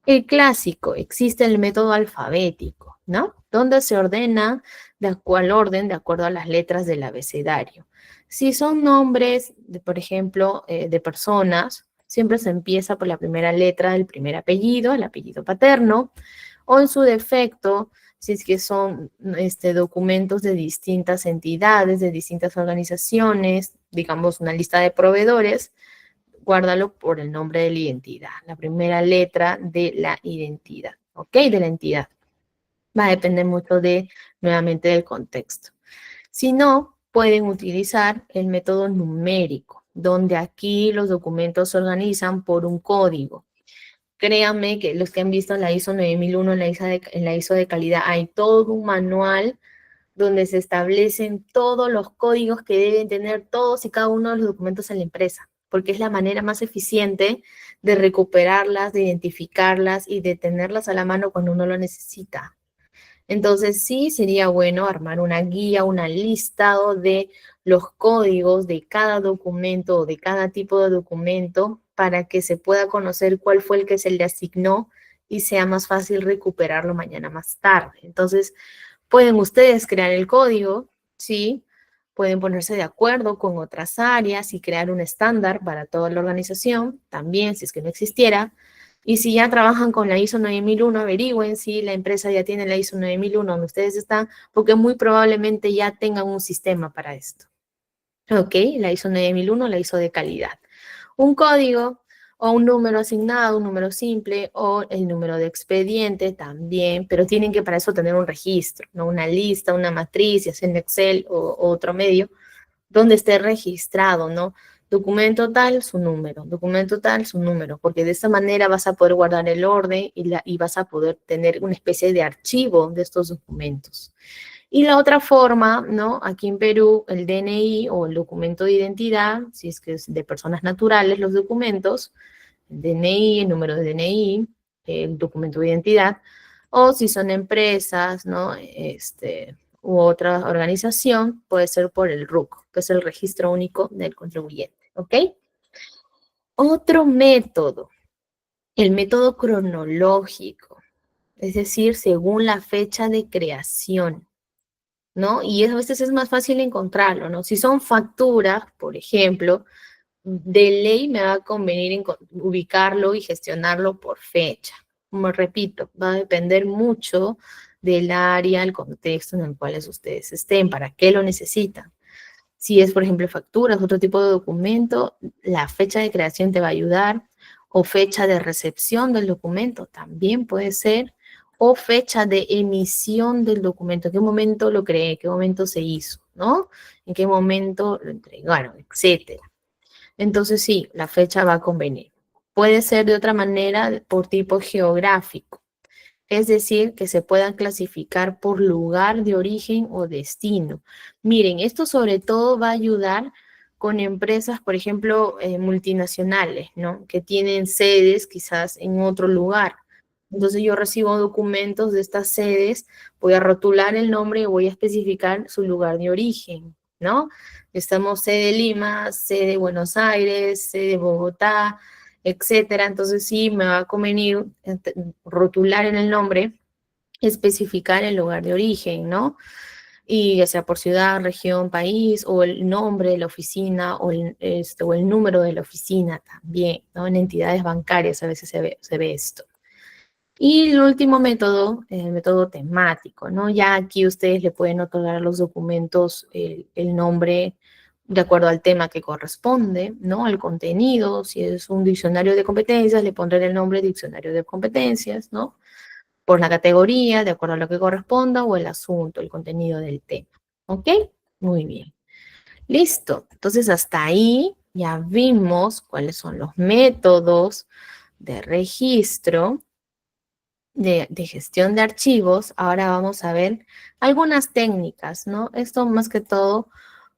El clásico, existe el método alfabético, ¿no? Donde se ordena de acuerdo a las letras del abecedario. Si son nombres, por ejemplo, de personas, siempre se empieza por la primera letra del primer apellido, el apellido paterno, o en su defecto, si es que son documentos de distintas entidades, de distintas organizaciones, digamos una lista de proveedores, guárdalo por el nombre de la identidad, la primera letra de la identidad, ¿ok? De la entidad. Va a depender mucho nuevamente, del contexto. Si no, pueden utilizar el método numérico, donde aquí los documentos se organizan por un código. Créanme que los que han visto la ISO 9001, en la ISO de calidad, hay todo un manual donde se establecen todos los códigos que deben tener todos y cada uno de los documentos en la empresa, porque es la manera más eficiente de recuperarlas, de identificarlas y de tenerlas a la mano cuando uno lo necesita. Entonces, sí sería bueno armar una guía, un listado de los códigos de cada documento o de cada tipo de documento para que se pueda conocer cuál fue el que se le asignó y sea más fácil recuperarlo mañana más tarde. Entonces, pueden ustedes crear el código, ¿sí? Pueden ponerse de acuerdo con otras áreas y crear un estándar para toda la organización, también si es que no existiera. Y si ya trabajan con la ISO 9001, averigüen si la empresa ya tiene la ISO 9001 donde ustedes están, porque muy probablemente ya tengan un sistema para esto. ¿Ok? La ISO 9001, la ISO de calidad. Un código o un número asignado, un número simple o el número de expediente también, pero tienen que para eso tener un registro, ¿no? Una lista, una matriz, ya sea en Excel o otro medio, donde esté registrado, ¿no? Documento tal, su número, documento tal, su número, porque de esta manera vas a poder guardar el orden y vas a poder tener una especie de archivo de estos documentos. Y la otra forma, ¿no? Aquí en Perú, el DNI o el documento de identidad, si es que es de personas naturales los documentos, el DNI, el número de DNI, el documento de identidad, o si son empresas, ¿no? U otra organización, puede ser por el RUC, que es el Registro Único del Contribuyente, ¿ok? Otro método, el método cronológico, es decir, según la fecha de creación, ¿no? Y a veces es más fácil encontrarlo, ¿no? Si son facturas, por ejemplo, de ley me va a convenir ubicarlo y gestionarlo por fecha. Como repito, va a depender mucho del área, el contexto en el cual ustedes estén, para qué lo necesitan. Si es, por ejemplo, facturas, otro tipo de documento, la fecha de creación te va a ayudar, o fecha de recepción del documento también puede ser, o fecha de emisión del documento, en qué momento lo creé, en qué momento se hizo, ¿no? En qué momento lo entregaron, etcétera. Entonces sí, la fecha va a convenir. Puede ser de otra manera por tipo geográfico, es decir, que se puedan clasificar por lugar de origen o destino. Miren, esto sobre todo va a ayudar con empresas, por ejemplo, multinacionales, ¿no? Que tienen sedes quizás en otro lugar. Entonces yo recibo documentos de estas sedes, voy a rotular el nombre y voy a especificar su lugar de origen, ¿no? Estamos sede Lima, sede Buenos Aires, sede Bogotá, etcétera. Entonces sí me va a convenir rotular en el nombre, especificar el lugar de origen, ¿no? Y ya sea por ciudad, región, país, o el nombre de la oficina, o el número de la oficina también, ¿no? En entidades bancarias a veces se ve esto. Y el último método, el método temático, ¿no? Ya aquí ustedes le pueden otorgar a los documentos el nombre de acuerdo al tema que corresponde, ¿no? Al contenido, si es un diccionario de competencias, le pondré el nombre diccionario de competencias, ¿no? Por la categoría, de acuerdo a lo que corresponda, o el asunto, el contenido del tema, ¿ok? Muy bien. Listo. Entonces, hasta ahí ya vimos cuáles son los métodos de registro de gestión de archivos. Ahora vamos a ver algunas técnicas, ¿no? Esto más que todo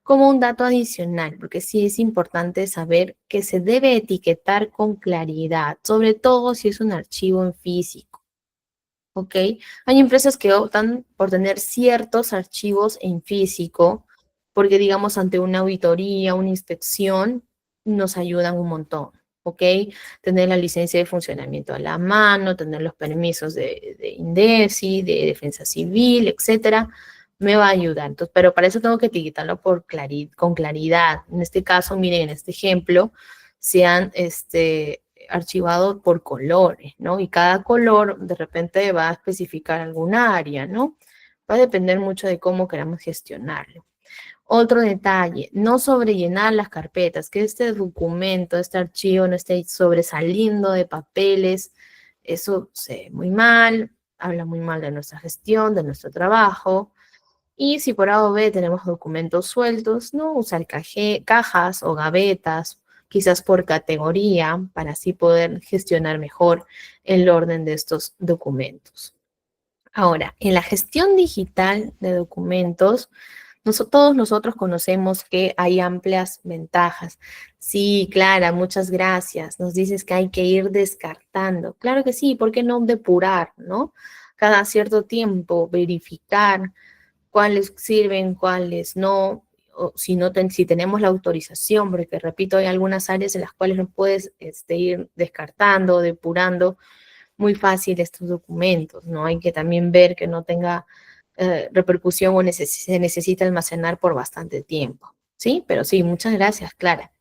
como un dato adicional, porque sí es importante saber que se debe etiquetar con claridad, sobre todo si es un archivo en físico. ¿Ok? Hay empresas que optan por tener ciertos archivos en físico, porque digamos ante una auditoría, una inspección, nos ayudan un montón, ¿ok? Tener la licencia de funcionamiento a la mano, tener los permisos de INDECI, de Defensa Civil, etcétera, me va a ayudar. Entonces, pero para eso tengo que etiquetarlo con claridad. En este caso, miren, en este ejemplo, se han archivado por colores, ¿no? Y cada color de repente va a especificar alguna área, ¿no? Va a depender mucho de cómo queramos gestionarlo. Otro detalle, no sobrellenar las carpetas, que este documento, este archivo no esté sobresaliendo de papeles, eso se ve muy mal, habla muy mal de nuestra gestión, de nuestro trabajo. Y si por A o B tenemos documentos sueltos, no usar cajas o gavetas, quizás por categoría, para así poder gestionar mejor el orden de estos documentos. Ahora, en la gestión digital de documentos, todos nosotros conocemos que hay amplias ventajas. Sí, Clara, muchas gracias. Nos dices que hay que ir descartando. Claro que sí, ¿por qué no depurar, no? Cada cierto tiempo verificar cuáles sirven, cuáles no, o si, no si tenemos la autorización, porque repito, hay algunas áreas en las cuales no puedes ir descartando, depurando muy fácil estos documentos, ¿no? Hay que también ver que no tenga repercusión o se necesita almacenar por bastante tiempo, ¿sí? Pero sí, muchas gracias, Clara.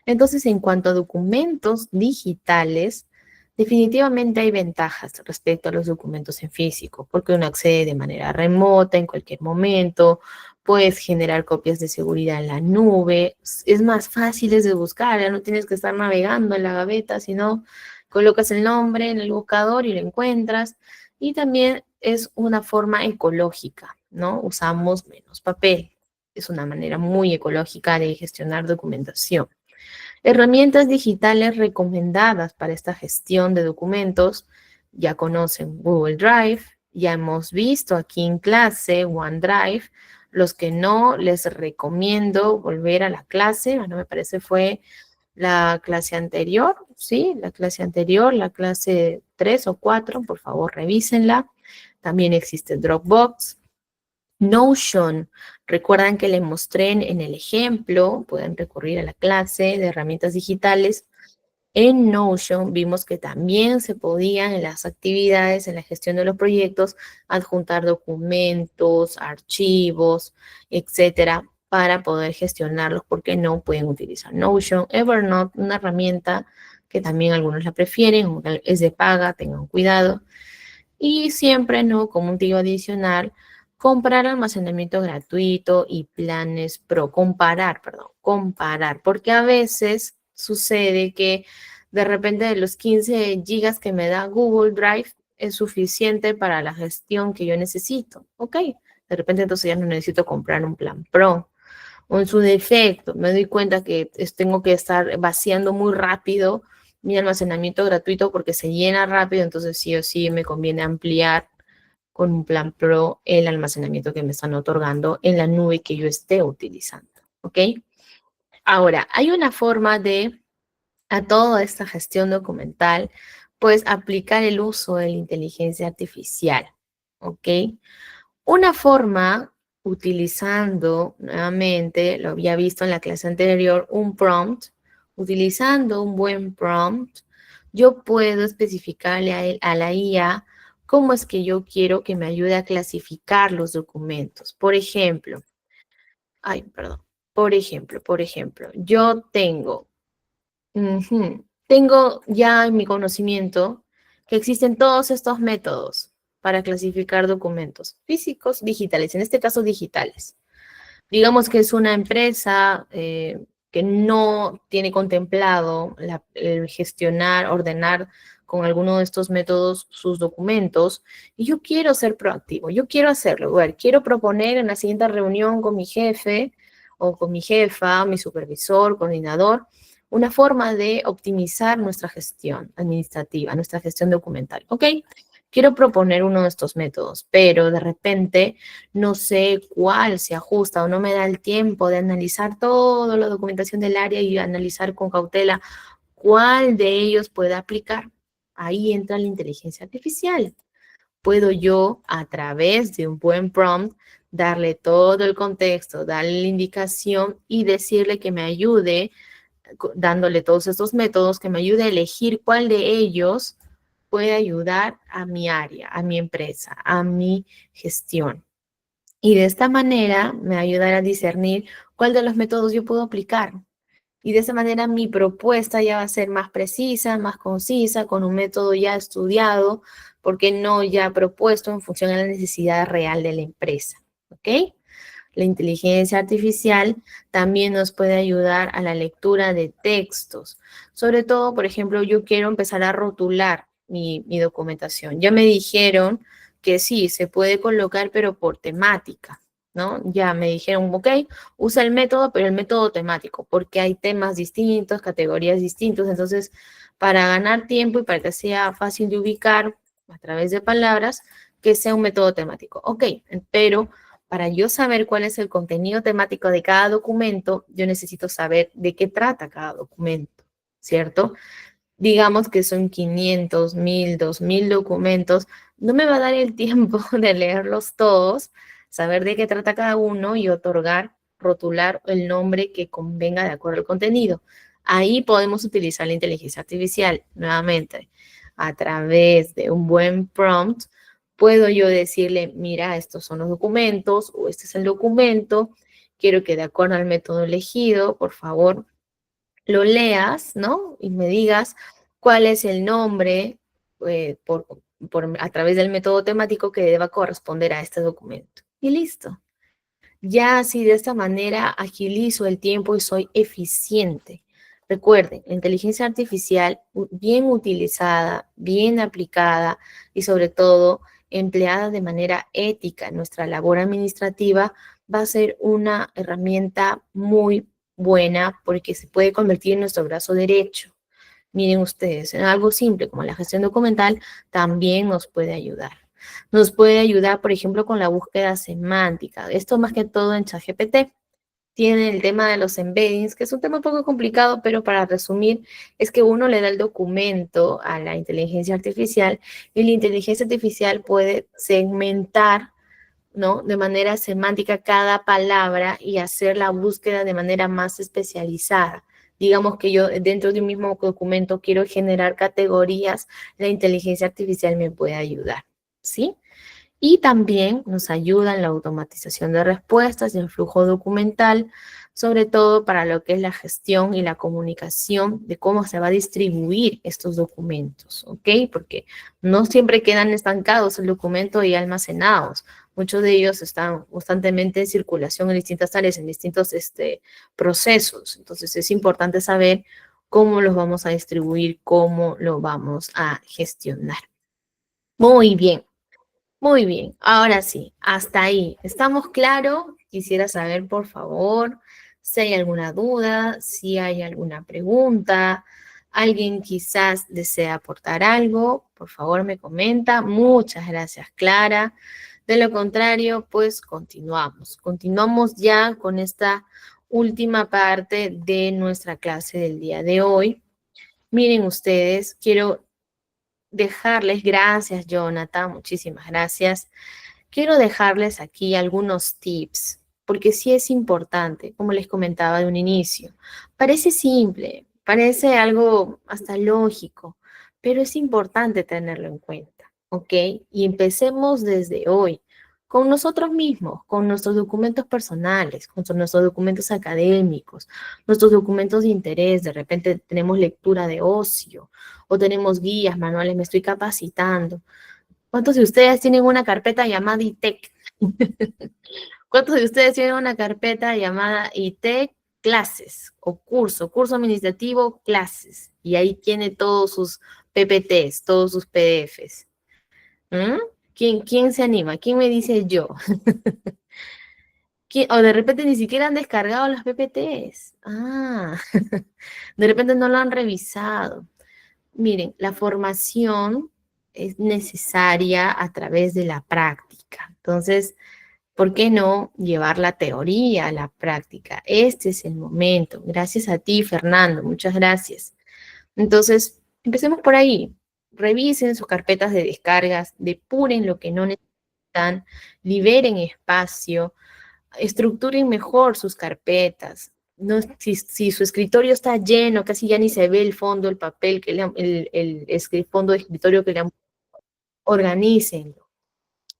Entonces, en cuanto a documentos digitales, definitivamente hay ventajas respecto a los documentos en físico, porque uno accede de manera remota en cualquier momento, puedes generar copias de seguridad en la nube, es más fácil de buscar, ya no tienes que estar navegando en la gaveta, sino colocas el nombre en el buscador y lo encuentras. Y también es una forma ecológica, ¿no? Usamos menos papel. Es una manera muy ecológica de gestionar documentación. Herramientas digitales recomendadas para esta gestión de documentos. Ya conocen Google Drive, ya hemos visto aquí en clase OneDrive. Los que no, les recomiendo volver a la clase. Bueno, me parece fue la clase anterior, ¿sí? La clase anterior, la clase 3 o 4, por favor, revísenla. También existe Dropbox. Notion, recuerdan que les mostré en el ejemplo, pueden recurrir a la clase de herramientas digitales. En Notion vimos que también se podían en las actividades, en la gestión de los proyectos, adjuntar documentos, archivos, etcétera, para poder gestionarlos porque no pueden utilizar Notion. Evernote, una herramienta que también algunos la prefieren, aunque es de paga, tengan cuidado. Y siempre, ¿no? Como un tip adicional, comprar almacenamiento gratuito y planes pro, comparar, porque a veces sucede que de repente de los 15 gigas que me da Google Drive, es suficiente para la gestión que yo necesito. Ok, de repente entonces ya no necesito comprar un plan Pro. O en su defecto, me doy cuenta que tengo que estar vaciando muy rápido mi almacenamiento gratuito porque se llena rápido, entonces sí o sí me conviene ampliar con un plan Pro el almacenamiento que me están otorgando en la nube que yo esté utilizando. ¿Ok? Ahora, hay una forma de, a toda esta gestión documental, pues aplicar el uso de la inteligencia artificial. ¿Ok? Una forma, utilizando nuevamente, lo había visto en la clase anterior, un prompt, utilizando un buen prompt, yo puedo especificarle a la IA cómo es que yo quiero que me ayude a clasificar los documentos. Por ejemplo, perdón. Por ejemplo, yo tengo ya en mi conocimiento que existen todos estos métodos para clasificar documentos físicos, digitales, en este caso digitales. Digamos que es una empresa que no tiene contemplado el gestionar, ordenar con alguno de estos métodos sus documentos, y yo quiero ser proactivo, yo quiero hacerlo. A ver, quiero proponer en la siguiente reunión con mi jefe o con mi jefa, mi supervisor, coordinador, una forma de optimizar nuestra gestión administrativa, nuestra gestión documental. ¿Ok? Quiero proponer uno de estos métodos, pero de repente no sé cuál se ajusta o no me da el tiempo de analizar toda la documentación del área y analizar con cautela cuál de ellos puede aplicar. Ahí entra la inteligencia artificial. Puedo yo, a través de un buen prompt, darle todo el contexto, darle la indicación y decirle que me ayude, dándole todos estos métodos, que me ayude a elegir cuál de ellos puede ayudar a mi área, a mi empresa, a mi gestión. Y de esta manera me ayudará a discernir cuál de los métodos yo puedo aplicar. Y de esa manera mi propuesta ya va a ser más precisa, más concisa, con un método ya estudiado, porque no ya propuesto en función a la necesidad real de la empresa. ¿Ok? La inteligencia artificial también nos puede ayudar a la lectura de textos. Sobre todo, por ejemplo, yo quiero empezar a rotular mi documentación. Ya me dijeron que sí, se puede colocar, pero por temática, ¿no? Ya me dijeron, ok, usa el método, pero el método temático, porque hay temas distintos, categorías distintas. Entonces, para ganar tiempo y para que sea fácil de ubicar a través de palabras, que sea un método temático. Ok, pero para yo saber cuál es el contenido temático de cada documento, yo necesito saber de qué trata cada documento, ¿cierto? Digamos que son 500, 1000, 2000 documentos, no me va a dar el tiempo de leerlos todos, saber de qué trata cada uno y otorgar, rotular el nombre que convenga de acuerdo al contenido. Ahí podemos utilizar la inteligencia artificial nuevamente a través de un buen prompt. Puedo yo decirle, mira, estos son los documentos o este es el documento, quiero que de acuerdo al método elegido, por favor, lo leas, ¿no? Y me digas cuál es el nombre a través del método temático que deba corresponder a este documento. Y listo. Ya así de esta manera agilizo el tiempo y soy eficiente. Recuerden, la inteligencia artificial bien utilizada, bien aplicada y sobre todo empleada de manera ética en nuestra labor administrativa va a ser una herramienta muy buena porque se puede convertir en nuestro brazo derecho. Miren ustedes, en algo simple como la gestión documental también nos puede ayudar. Nos puede ayudar, por ejemplo, con la búsqueda semántica. Esto más que todo en ChatGPT. Tiene el tema de los embeddings, que es un tema un poco complicado, pero para resumir, es que uno le da el documento a la inteligencia artificial y la inteligencia artificial puede segmentar, ¿no? De manera semántica cada palabra y hacer la búsqueda de manera más especializada. Digamos que yo dentro de un mismo documento quiero generar categorías, la inteligencia artificial me puede ayudar, ¿sí? Y también nos ayuda en la automatización de respuestas y el flujo documental, sobre todo para lo que es la gestión y la comunicación de cómo se va a distribuir estos documentos, ¿ok? Porque no siempre quedan estancados el documento y almacenados. Muchos de ellos están constantemente en circulación en distintas áreas, en distintos procesos. Entonces es importante saber cómo los vamos a distribuir, cómo lo vamos a gestionar. Muy bien, muy bien. Ahora sí, hasta ahí. ¿Estamos claros? Quisiera saber, por favor, si hay alguna duda, si hay alguna pregunta, alguien quizás desea aportar algo, por favor me comenta. Muchas gracias, Clara. De lo contrario, pues continuamos. Continuamos ya con esta última parte de nuestra clase del día de hoy. Miren ustedes, quiero dejarles, gracias Jonathan, muchísimas gracias. Quiero dejarles aquí algunos tips, porque sí es importante, como les comentaba de un inicio. Parece simple, parece algo hasta lógico, pero es importante tenerlo en cuenta, ¿ok? Y empecemos desde hoy, con nosotros mismos, con nuestros documentos personales, con nuestros documentos académicos, nuestros documentos de interés, de repente tenemos lectura de ocio o tenemos guías, manuales, me estoy capacitando. ¿Cuántos de ustedes tienen una carpeta llamada ITEC? ¿Cuántos de ustedes tienen una carpeta llamada ITEC clases o curso administrativo clases? Y ahí tiene todos sus PPTs, todos sus PDFs. ¿Mm? ¿Quién se anima? ¿Quién me dice yo? O de repente ni siquiera han descargado las PPTs. Ah, de repente no lo han revisado. Miren, la formación es necesaria a través de la práctica. Entonces, ¿por qué no llevar la teoría a la práctica? Este es el momento. Gracias a ti, Fernando. Muchas gracias. Entonces, empecemos por ahí. Revisen sus carpetas de descargas, depuren lo que no necesitan, liberen espacio, estructuren mejor sus carpetas. No, si su escritorio está lleno, casi ya ni se ve el fondo, el papel, el fondo de escritorio que le han, organícenlo.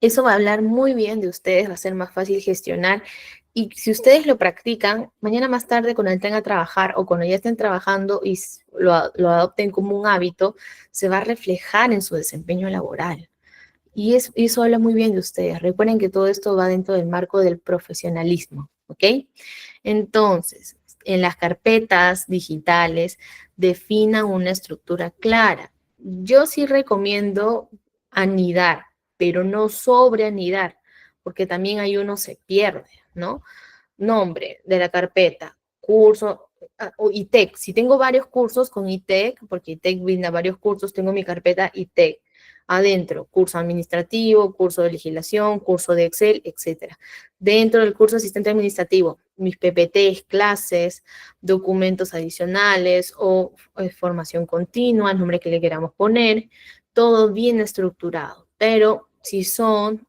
Eso va a hablar muy bien de ustedes, va a ser más fácil gestionar. Y si ustedes lo practican, mañana más tarde cuando entren a trabajar o cuando ya estén trabajando y lo adopten como un hábito, se va a reflejar en su desempeño laboral. Y eso habla muy bien de ustedes. Recuerden que todo esto va dentro del marco del profesionalismo, ¿ok? Entonces, en las carpetas digitales, definan una estructura clara. Yo sí recomiendo anidar, pero no sobreanidar, porque también ahí uno se pierde, ¿no? Nombre de la carpeta, curso, o ITEC. Si tengo varios cursos con ITEC, porque ITEC brinda varios cursos, tengo mi carpeta ITEC. Adentro, curso administrativo, curso de legislación, curso de Excel, etcétera. Dentro del curso asistente administrativo, mis PPTs, clases, documentos adicionales o formación continua, el nombre que le queramos poner, todo bien estructurado. Pero si son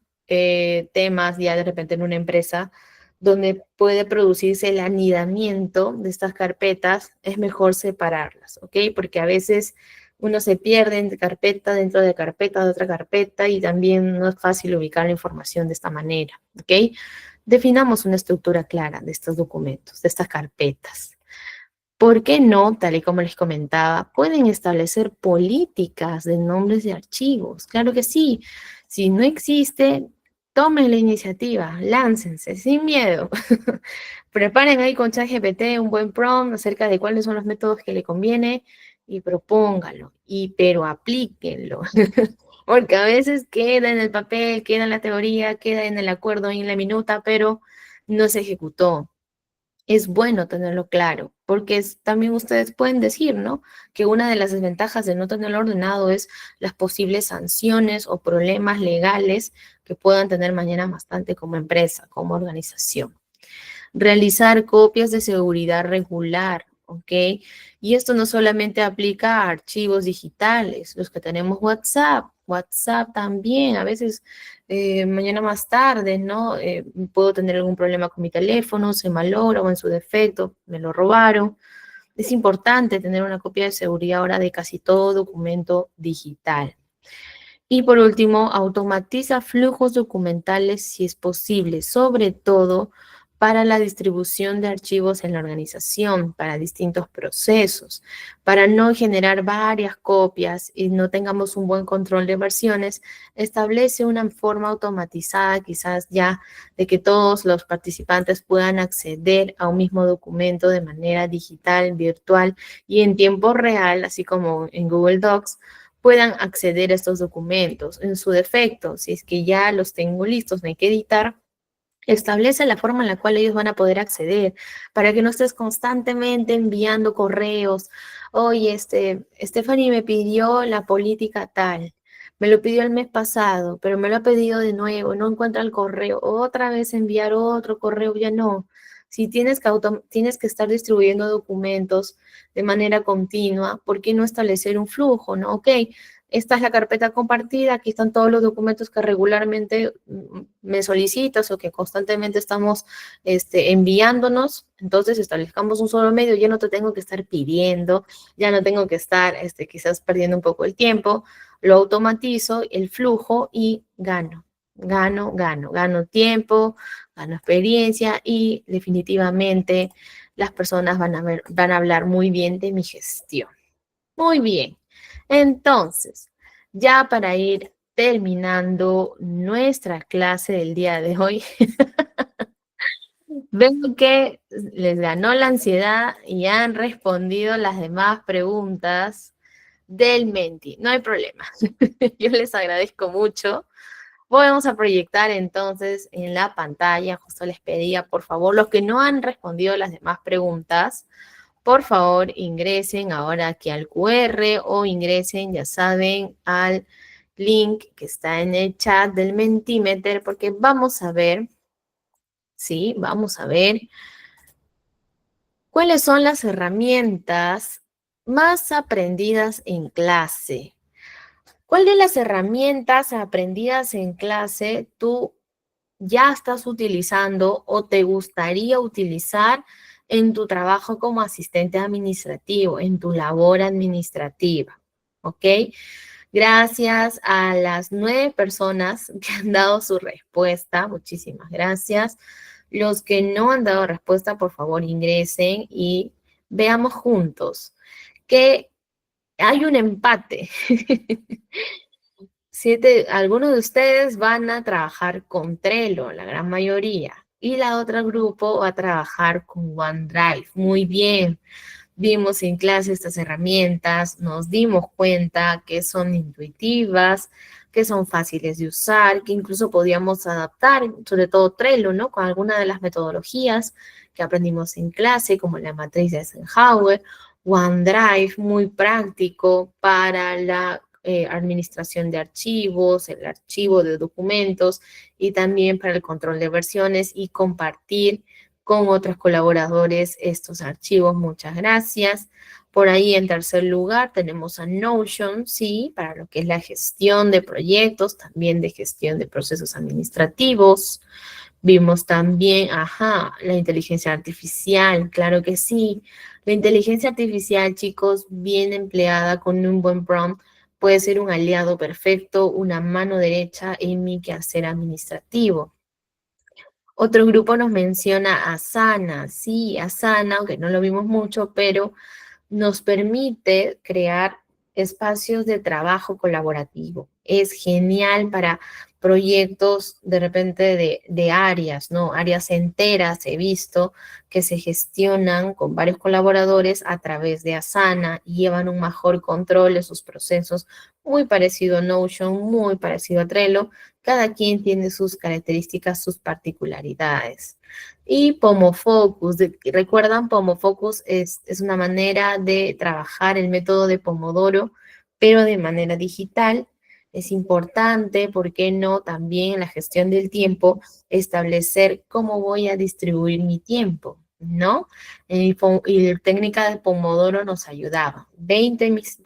temas ya de repente en una empresa, donde puede producirse el anidamiento de estas carpetas, es mejor separarlas, ¿ok? Porque a veces uno se pierde en carpeta, dentro de carpeta, de otra carpeta, y también no es fácil ubicar la información de esta manera, ¿ok? Definamos una estructura clara de estos documentos, de estas carpetas. ¿Por qué no, tal y como les comentaba, pueden establecer políticas de nombres de archivos? Claro que sí. Si no existe, tomen la iniciativa, láncense sin miedo. Preparen ahí con ChatGPT un buen prompt acerca de cuáles son los métodos que le conviene y propóngalo, pero aplíquenlo. Porque a veces queda en el papel, queda en la teoría, queda en el acuerdo y en la minuta, pero no se ejecutó. Es bueno tenerlo claro, porque también ustedes pueden decir, ¿no? Que una de las desventajas de no tenerlo ordenado es las posibles sanciones o problemas legales que puedan tener mañana bastante como empresa, como organización. Realizar copias de seguridad regular, ¿ok? Y esto no solamente aplica a archivos digitales, los que tenemos WhatsApp también, a veces mañana más tarde, ¿no? Puedo tener algún problema con mi teléfono, se malogra o en su defecto me lo robaron. Es importante tener una copia de seguridad ahora de casi todo documento digital. Y por último, automatiza flujos documentales si es posible, sobre todo para la distribución de archivos en la organización, para distintos procesos, para no generar varias copias y no tengamos un buen control de versiones, establece una forma automatizada quizás ya de que todos los participantes puedan acceder a un mismo documento de manera digital, virtual y en tiempo real, así como en Google Docs, puedan acceder a estos documentos. En su defecto, si es que ya los tengo listos, no hay que editar, establece la forma en la cual ellos van a poder acceder, para que no estés constantemente enviando correos. Oye, Stephanie me pidió la política tal, me lo pidió el mes pasado, pero me lo ha pedido de nuevo, no encuentra el correo, otra vez enviar otro correo, ya no. Si tienes que estar distribuyendo documentos de manera continua, ¿por qué no establecer un flujo, no? Ok, esta es la carpeta compartida, aquí están todos los documentos que regularmente me solicitas o que constantemente estamos enviándonos. Entonces establezcamos un solo medio, ya no te tengo que estar pidiendo, ya no tengo que estar quizás perdiendo un poco el tiempo, lo automatizo, el flujo y gano tiempo, gano experiencia y definitivamente las personas van a hablar muy bien de mi gestión. Muy bien. Entonces, ya para ir terminando nuestra clase del día de hoy, veo que les ganó la ansiedad y han respondido las demás preguntas del Menti. No hay problema. Yo les agradezco mucho. Vamos a proyectar entonces en la pantalla, justo les pedía, por favor, los que no han respondido las demás preguntas, por favor, ingresen ahora aquí al QR o ingresen, ya saben, al link que está en el chat del Mentimeter, porque vamos a ver, sí, vamos a ver cuáles son las herramientas más aprendidas en clase. ¿Cuál de las herramientas aprendidas en clase tú ya estás utilizando o te gustaría utilizar en tu trabajo como asistente administrativo, en tu labor administrativa? ¿Ok? Gracias a las 9 personas que han dado su respuesta. Muchísimas gracias. Los que no han dado respuesta, por favor, ingresen y veamos juntos que hay un empate. Algunos de ustedes van a trabajar con Trello, la gran mayoría, y la otra grupo va a trabajar con OneDrive. Muy bien, vimos en clase estas herramientas, nos dimos cuenta que son intuitivas, que son fáciles de usar, que incluso podíamos adaptar, sobre todo Trello, ¿no? Con alguna de las metodologías que aprendimos en clase, como la matriz de Eisenhower. OneDrive, muy práctico para la administración de archivos, el archivo de documentos y también para el control de versiones y compartir con otros colaboradores estos archivos. Muchas gracias. Por ahí, en tercer lugar, tenemos a Notion, sí, para lo que es la gestión de proyectos, también de gestión de procesos administrativos. Vimos también, la inteligencia artificial, claro que sí. La inteligencia artificial, chicos, bien empleada con un buen prompt, puede ser un aliado perfecto, una mano derecha en mi quehacer administrativo. Otro grupo nos menciona Asana, sí, Asana, aunque no lo vimos mucho, pero nos permite crear espacios de trabajo colaborativo. Es genial para proyectos de repente de áreas, ¿no? Áreas enteras he visto que se gestionan con varios colaboradores a través de Asana y llevan un mejor control de sus procesos, muy parecido a Notion, muy parecido a Trello. Cada quien tiene sus características, sus particularidades. Y Pomofocus, ¿recuerdan? Pomofocus es una manera de trabajar el método de Pomodoro, pero de manera digital. Es importante, ¿por qué no? También en la gestión del tiempo, establecer cómo voy a distribuir mi tiempo, ¿no? Y la técnica de Pomodoro nos ayudaba. ¿En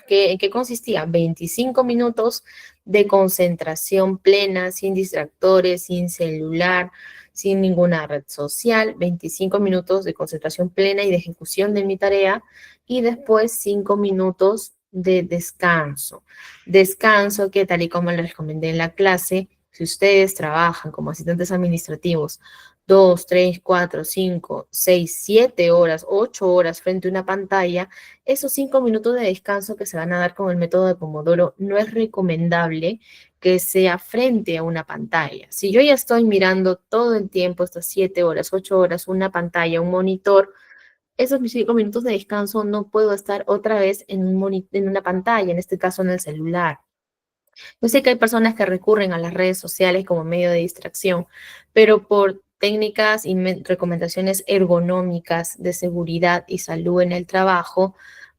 qué consistía? 25 minutos de concentración plena, sin distractores, sin celular, sin ninguna red social, 25 minutos de concentración plena y de ejecución de mi tarea y después 5 minutos de descanso. Descanso que tal y como les recomendé en la clase, si ustedes trabajan como asistentes administrativos 2, 3, 4, 5, 6, 7 horas, 8 horas frente a una pantalla, esos 5 minutos de descanso que se van a dar con el método de Pomodoro no es recomendable que sea frente a una pantalla. Si yo ya estoy mirando todo el tiempo, estas 7 horas, 8 horas, una pantalla, un monitor, esos mis 5 minutos de descanso no puedo estar otra vez en, en una pantalla, en este caso en el celular. Yo sé que hay personas que recurren a las redes sociales como medio de distracción, pero por técnicas y recomendaciones ergonómicas de seguridad y salud en el trabajo,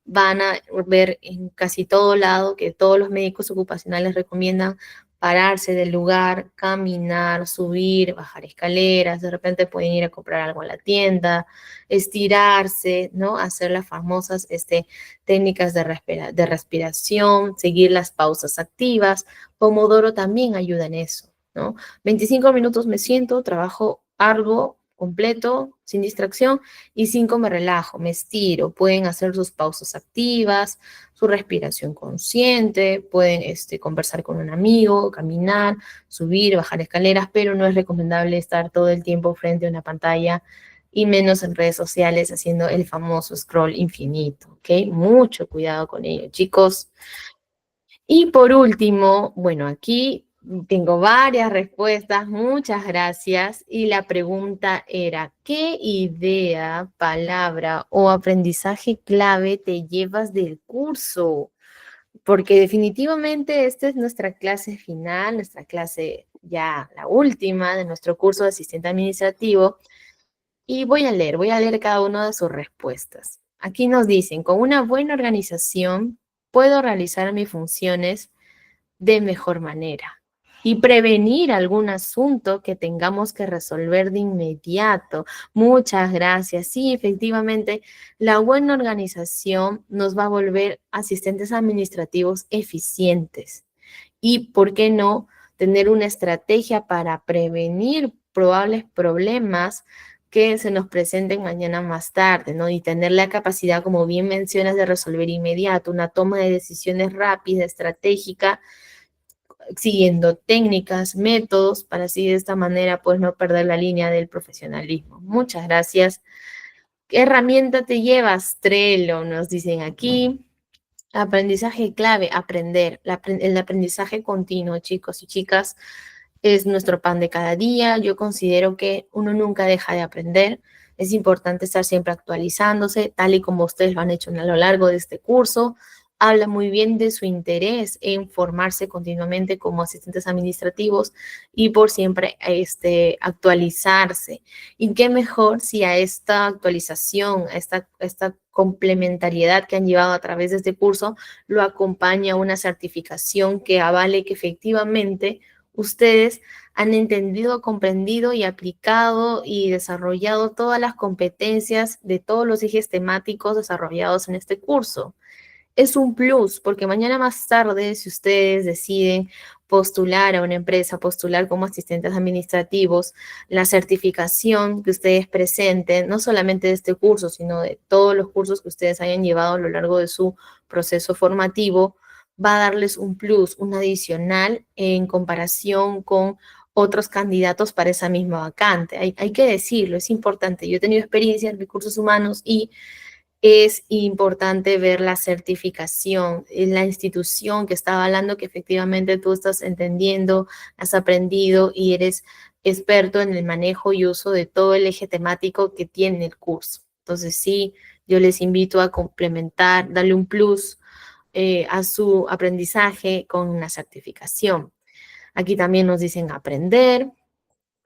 van a ver en casi todo lado que todos los médicos ocupacionales recomiendan pararse del lugar, caminar, subir, bajar escaleras, de repente pueden ir a comprar algo a la tienda, estirarse, ¿no? Hacer las famosas técnicas de respiración, seguir las pausas activas. Pomodoro también ayuda en eso, ¿no? 25 minutos me siento, trabajo algo completo, sin distracción, y 5 me relajo, me estiro. Pueden hacer sus pausas activas, su respiración consciente, pueden conversar con un amigo, caminar, subir, bajar escaleras, pero no es recomendable estar todo el tiempo frente a una pantalla y menos en redes sociales haciendo el famoso scroll infinito, ¿ok? Mucho cuidado con ello, chicos. Y por último, bueno, aquí tengo varias respuestas, muchas gracias. Y la pregunta era, ¿qué idea, palabra o aprendizaje clave te llevas del curso? Porque definitivamente esta es nuestra clase final, nuestra clase ya la última de nuestro curso de asistente administrativo. Y voy a leer cada una de sus respuestas. Aquí nos dicen, con una buena organización puedo realizar mis funciones de mejor manera y prevenir algún asunto que tengamos que resolver de inmediato. Muchas gracias. Sí, efectivamente, la buena organización nos va a volver asistentes administrativos eficientes. Y, ¿por qué no?, tener una estrategia para prevenir probables problemas que se nos presenten mañana más tarde, ¿no? Y tener la capacidad, como bien mencionas, de resolver inmediato, una toma de decisiones rápida, estratégica, siguiendo técnicas, métodos, para así de esta manera pues no perder la línea del profesionalismo. Muchas gracias. ¿Qué herramienta te llevas? Trello, nos dicen aquí. Aprendizaje clave, aprender. El aprendizaje continuo, chicos y chicas, es nuestro pan de cada día. Yo considero que uno nunca deja de aprender. Es importante estar siempre actualizándose, tal y como ustedes lo han hecho a lo largo de este curso. Habla muy bien de su interés en formarse continuamente como asistentes administrativos y por siempre actualizarse. Y qué mejor si a esta actualización, a esta complementariedad que han llevado a través de este curso, lo acompaña una certificación que avale que efectivamente ustedes han entendido, comprendido y aplicado y desarrollado todas las competencias de todos los ejes temáticos desarrollados en este curso. Es un plus, porque mañana más tarde, si ustedes deciden postular a una empresa, postular como asistentes administrativos, la certificación que ustedes presenten, no solamente de este curso, sino de todos los cursos que ustedes hayan llevado a lo largo de su proceso formativo, va a darles un plus, un adicional en comparación con otros candidatos para esa misma vacante. Hay que decirlo, es importante. Yo he tenido experiencia en recursos humanos y es importante ver la certificación, la institución que está avalando que efectivamente tú estás entendiendo, has aprendido y eres experto en el manejo y uso de todo el eje temático que tiene el curso. Entonces sí, yo les invito a complementar, darle un plus a su aprendizaje con una certificación. Aquí también nos dicen aprender,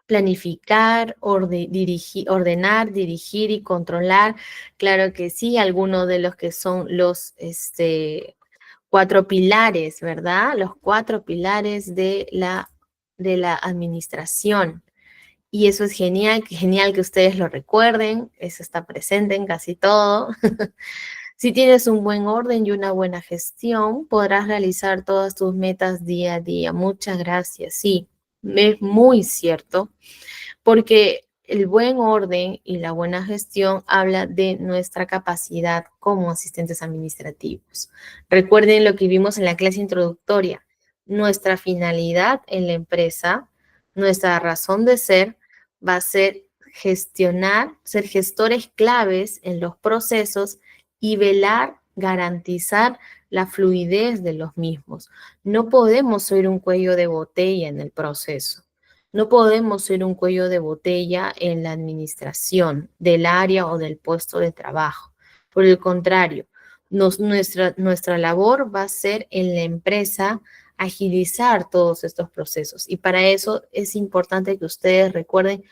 planificar, ordenar, dirigir y controlar. Claro que sí, algunos de los que son los 4 pilares, ¿verdad? Los 4 pilares de la administración. Y eso es genial, genial que ustedes lo recuerden, eso está presente en casi todo. Si tienes un buen orden y una buena gestión, podrás realizar todas tus metas día a día. Muchas gracias. Sí, es muy cierto, porque el buen orden y la buena gestión habla de nuestra capacidad como asistentes administrativos. Recuerden lo que vimos en la clase introductoria. Nuestra finalidad en la empresa, nuestra razón de ser, va a ser gestionar, ser gestores claves en los procesos y velar, garantizar la fluidez de los mismos. No podemos ser un cuello de botella en el proceso. No podemos ser un cuello de botella en la administración del área o del puesto de trabajo. Por el contrario, nuestra labor va a ser en la empresa agilizar todos estos procesos. Y para eso es importante que ustedes recuerden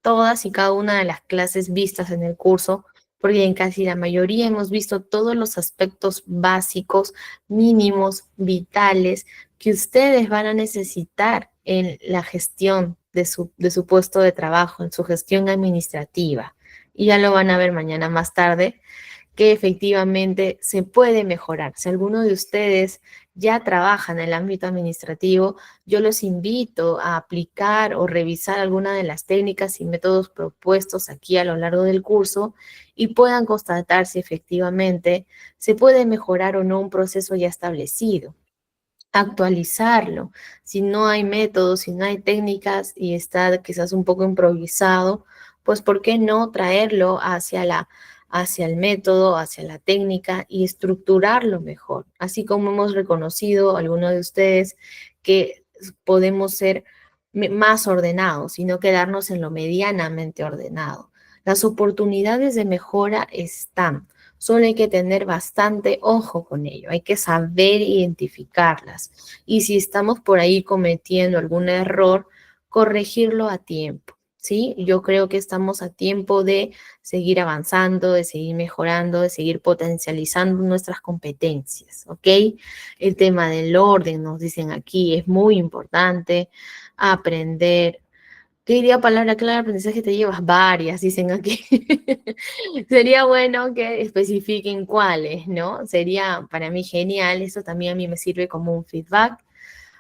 todas y cada una de las clases vistas en el curso, porque en casi la mayoría hemos visto todos los aspectos básicos, mínimos, vitales, que ustedes van a necesitar en la gestión de su puesto de trabajo, en su gestión administrativa. Y ya lo van a ver mañana más tarde que efectivamente se puede mejorar. Si alguno de ustedes ya trabaja en el ámbito administrativo, yo los invito a aplicar o revisar alguna de las técnicas y métodos propuestos aquí a lo largo del curso y puedan constatar si efectivamente se puede mejorar o no un proceso ya establecido, actualizarlo. Si no hay métodos, si no hay técnicas y está quizás un poco improvisado, pues ¿por qué no traerlo hacia el método, hacia la técnica y estructurarlo mejor? Así como hemos reconocido algunos de ustedes que podemos ser más ordenados y no quedarnos en lo medianamente ordenado. Las oportunidades de mejora están. Solo hay que tener bastante ojo con ello, hay que saber identificarlas. Y si estamos por ahí cometiendo algún error, corregirlo a tiempo, ¿sí? Yo creo que estamos a tiempo de seguir avanzando, de seguir mejorando, de seguir potencializando nuestras competencias, ¿ok? El tema del orden, nos dicen aquí, es muy importante aprender. ¿Qué diría palabra clave de aprendizaje te llevas? Varias, dicen aquí. Sería bueno que especifiquen cuáles, ¿no? Sería para mí genial, eso también a mí me sirve como un feedback.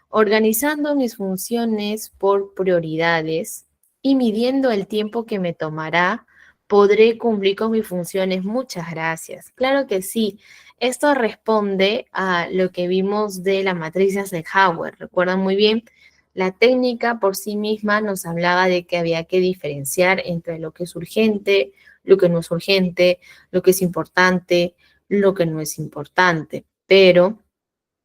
Organizando mis funciones por prioridades y midiendo el tiempo que me tomará, podré cumplir con mis funciones. Muchas gracias. Claro que sí. Esto responde a lo que vimos de la matriz de Eisenhower. ¿Recuerdan muy bien? La técnica por sí misma nos hablaba de que había que diferenciar entre lo que es urgente, lo que no es urgente, lo que es importante, lo que no es importante. Pero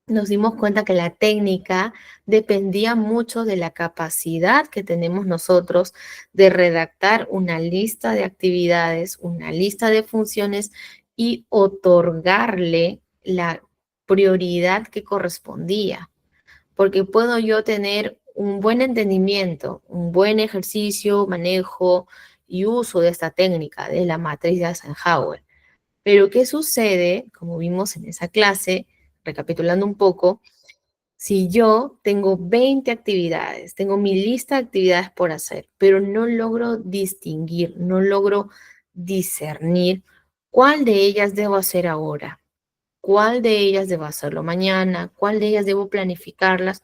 nos dimos cuenta que la técnica dependía mucho de la capacidad que tenemos nosotros de redactar una lista de actividades, una lista de funciones y otorgarle la prioridad que correspondía. Porque puedo yo tener un buen entendimiento, un buen ejercicio, manejo y uso de esta técnica de la matriz de Eisenhower. Pero ¿qué sucede? Como vimos en esa clase, recapitulando un poco, si yo tengo 20 actividades, tengo mi lista de actividades por hacer, pero no logro distinguir, no logro discernir cuál de ellas debo hacer ahora, cuál de ellas debo hacerlo mañana, cuál de ellas debo planificarlas,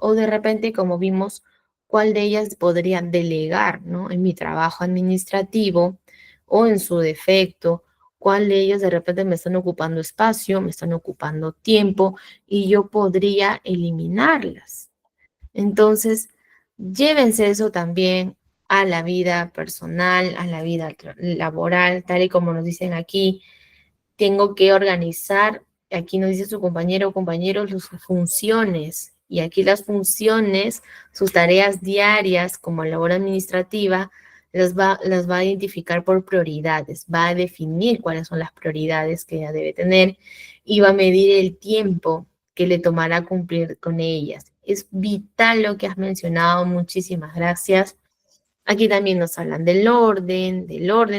o de repente, como vimos, cuál de ellas podría delegar, ¿no? En mi trabajo administrativo o en su defecto, cuál de ellas de repente me están ocupando espacio, me están ocupando tiempo y yo podría eliminarlas. Entonces, llévense eso también a la vida personal, a la vida laboral, tal y como nos dicen aquí, tengo que organizar, aquí nos dice su compañero o compañero, sus funciones. Y aquí las funciones, sus tareas diarias como labor administrativa, las va a identificar por prioridades, va a definir cuáles son las prioridades que ella debe tener y va a medir el tiempo que le tomará cumplir con ellas. Es vital lo que has mencionado, muchísimas gracias. Aquí también nos hablan del orden,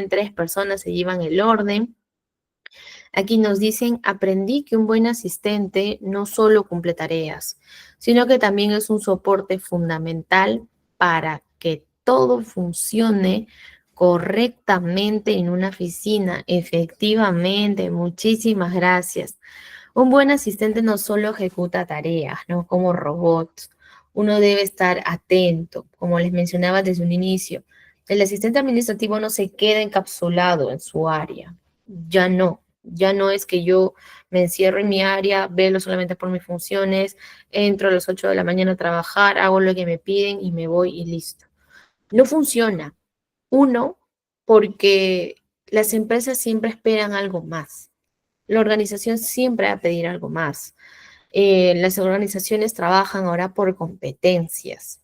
3 personas se llevan el orden. Aquí nos dicen, aprendí que un buen asistente no solo cumple tareas, sino que también es un soporte fundamental para que todo funcione correctamente en una oficina. Efectivamente, muchísimas gracias. Un buen asistente no solo ejecuta tareas, ¿no? Como robots. Uno debe estar atento, como les mencionaba desde un inicio. El asistente administrativo no se queda encapsulado en su área. Ya no es que yo me encierro en mi área, velo solamente por mis funciones, entro a las 8 de la mañana a trabajar, hago lo que me piden y me voy y listo. No funciona. Uno, porque las empresas siempre esperan algo más. La organización siempre va a pedir algo más. Las organizaciones trabajan ahora por competencias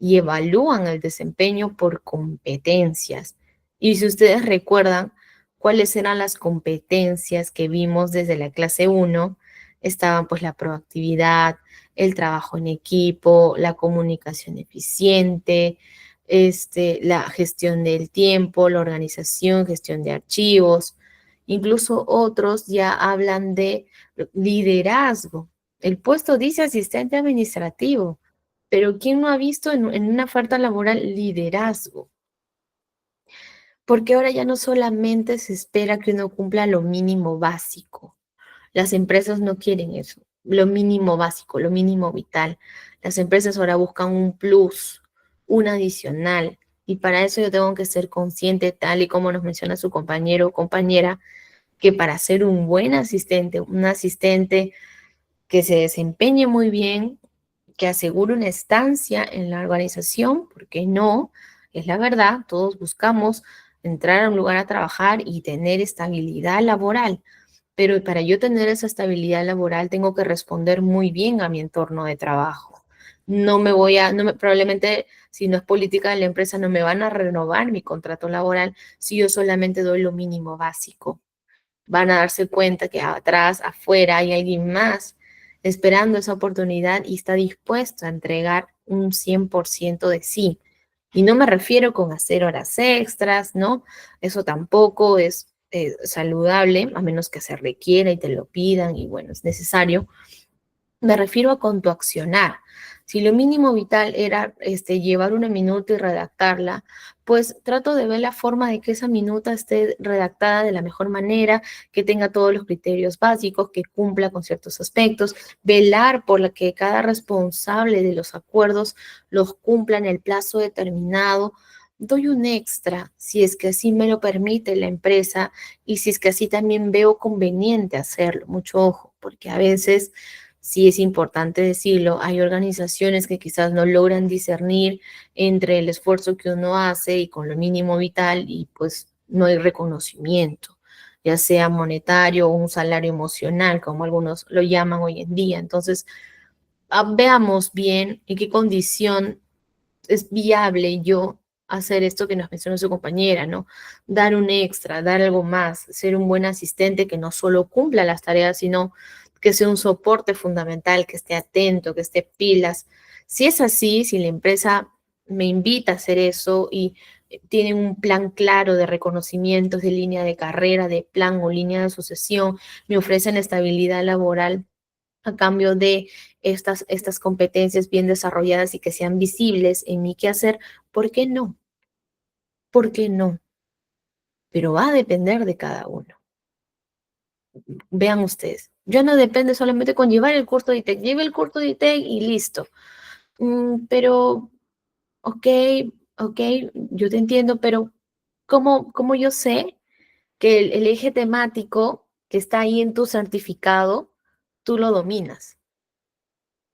y evalúan el desempeño por competencias. Y si ustedes recuerdan cuáles eran las competencias que vimos desde la clase uno, estaban pues la proactividad, el trabajo en equipo, la comunicación eficiente, la gestión del tiempo, la organización, gestión de archivos. Incluso otros ya hablan de liderazgo. El puesto dice asistente administrativo, pero ¿quién no ha visto en una oferta laboral liderazgo? Porque ahora ya no solamente se espera que uno cumpla lo mínimo básico. Las empresas no quieren eso, lo mínimo básico, lo mínimo vital. Las empresas ahora buscan un plus, un adicional. Y para eso yo tengo que ser consciente, tal y como nos menciona su compañero o compañera, que para ser un buen asistente, un asistente que se desempeñe muy bien, que asegure una estancia en la organización, porque no, es la verdad, todos buscamos entrar a un lugar a trabajar y tener estabilidad laboral, pero para yo tener esa estabilidad laboral tengo que responder muy bien a mi entorno de trabajo. No me voy a, no me, probablemente si no es política de la empresa, no me van a renovar mi contrato laboral si yo solamente doy lo mínimo básico. Van a darse cuenta que atrás, afuera, hay alguien más esperando esa oportunidad y está dispuesto a entregar un 100% de sí. Y no me refiero con hacer horas extras, ¿no? Eso tampoco es saludable, a menos que se requiera y te lo pidan y bueno, es necesario. Me refiero a con tu accionar. Si lo mínimo vital era llevar una minuta y redactarla, pues trato de ver la forma de que esa minuta esté redactada de la mejor manera, que tenga todos los criterios básicos, que cumpla con ciertos aspectos, velar por la que cada responsable de los acuerdos los cumpla en el plazo determinado. Doy un extra si es que así me lo permite la empresa y si es que así también veo conveniente hacerlo. Mucho ojo, porque a veces sí es importante decirlo, hay organizaciones que quizás no logran discernir entre el esfuerzo que uno hace y con lo mínimo vital y pues no hay reconocimiento, ya sea monetario o un salario emocional, como algunos lo llaman hoy en día. Entonces, veamos bien en qué condición es viable yo hacer esto que nos mencionó su compañera, ¿no? Dar un extra, dar algo más, ser un buen asistente que no solo cumpla las tareas, sino que sea un soporte fundamental, que esté atento, que esté pilas. Si es así, si la empresa me invita a hacer eso y tienen un plan claro de reconocimientos, de línea de carrera, de plan o línea de sucesión, me ofrecen estabilidad laboral a cambio de estas competencias bien desarrolladas y que sean visibles en mi quehacer, ¿por qué no? ¿Por qué no? Pero va a depender de cada uno. Vean ustedes, yo no depende solamente con llevar el curso de ITEC, lleve el curso de ITEC y listo. Pero, ok, ok, yo te entiendo, pero ¿cómo yo sé que el eje temático que está ahí en tu certificado, tú lo dominas?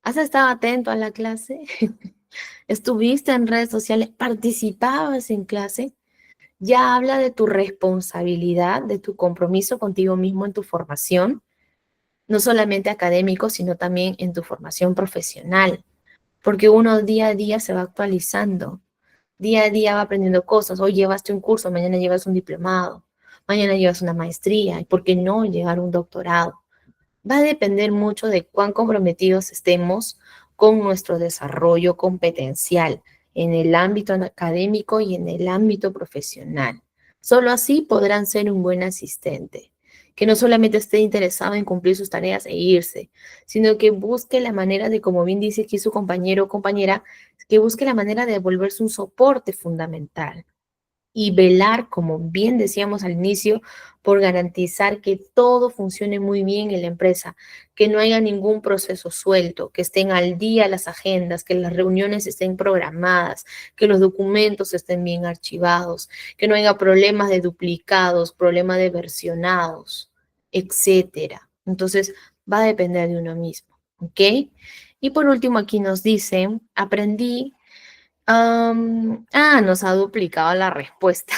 ¿Has estado atento a la clase? ¿Estuviste en redes sociales? ¿Participabas en clase? Ya habla de tu responsabilidad, de tu compromiso contigo mismo en tu formación, no solamente académico, sino también en tu formación profesional, porque uno día a día se va actualizando, día a día va aprendiendo cosas. Hoy llevaste un curso, mañana llevas un diplomado, mañana llevas una maestría, y por qué no llegar a un doctorado. Va a depender mucho de cuán comprometidos estemos con nuestro desarrollo competencial en el ámbito académico y en el ámbito profesional. Solo así podrán ser un buen asistente, que no solamente esté interesado en cumplir sus tareas e irse, sino que busque la manera de, como bien dice aquí su compañero o compañera, que busque la manera de volverse un soporte fundamental y velar, como bien decíamos al inicio, por garantizar que todo funcione muy bien en la empresa, que no haya ningún proceso suelto, que estén al día las agendas, que las reuniones estén programadas, que los documentos estén bien archivados, que no haya problemas de duplicados, problemas de versionados, etcétera. Entonces, va a depender de uno mismo, ¿ok? Y por último, aquí nos dice, aprendí. Nos ha duplicado la respuesta.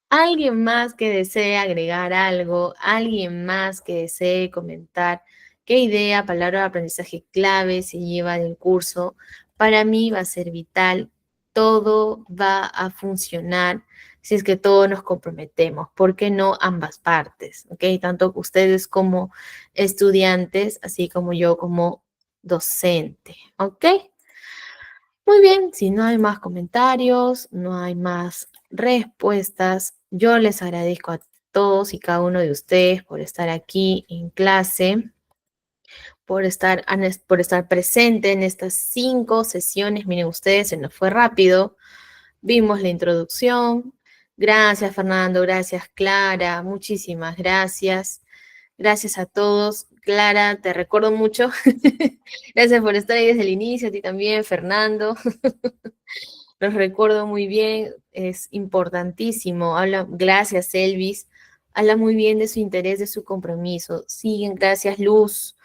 ¿Alguien más que desee agregar algo? ¿Alguien más que desee comentar qué idea, palabra de aprendizaje clave se lleva del curso para mí va a ser vital. Todo va a funcionar si es que todos nos comprometemos. ¿Por qué no ambas partes? ¿Ok? Tanto ustedes como estudiantes, así como yo como docente. ¿Ok? Muy bien, si no hay más comentarios, no hay más respuestas, yo les agradezco a todos y cada uno de ustedes por estar aquí en clase, por estar presente en estas 5 sesiones. Miren ustedes, se nos fue rápido. Vimos la introducción. Gracias, Fernando. Gracias, Clara. Muchísimas gracias. Gracias a todos. Clara, te recuerdo mucho. Gracias por estar ahí desde el inicio. A ti también, Fernando. Los recuerdo muy bien. Es importantísimo. Gracias, Elvis. Habla muy bien de su interés, de su compromiso. Siguen, gracias, Luz.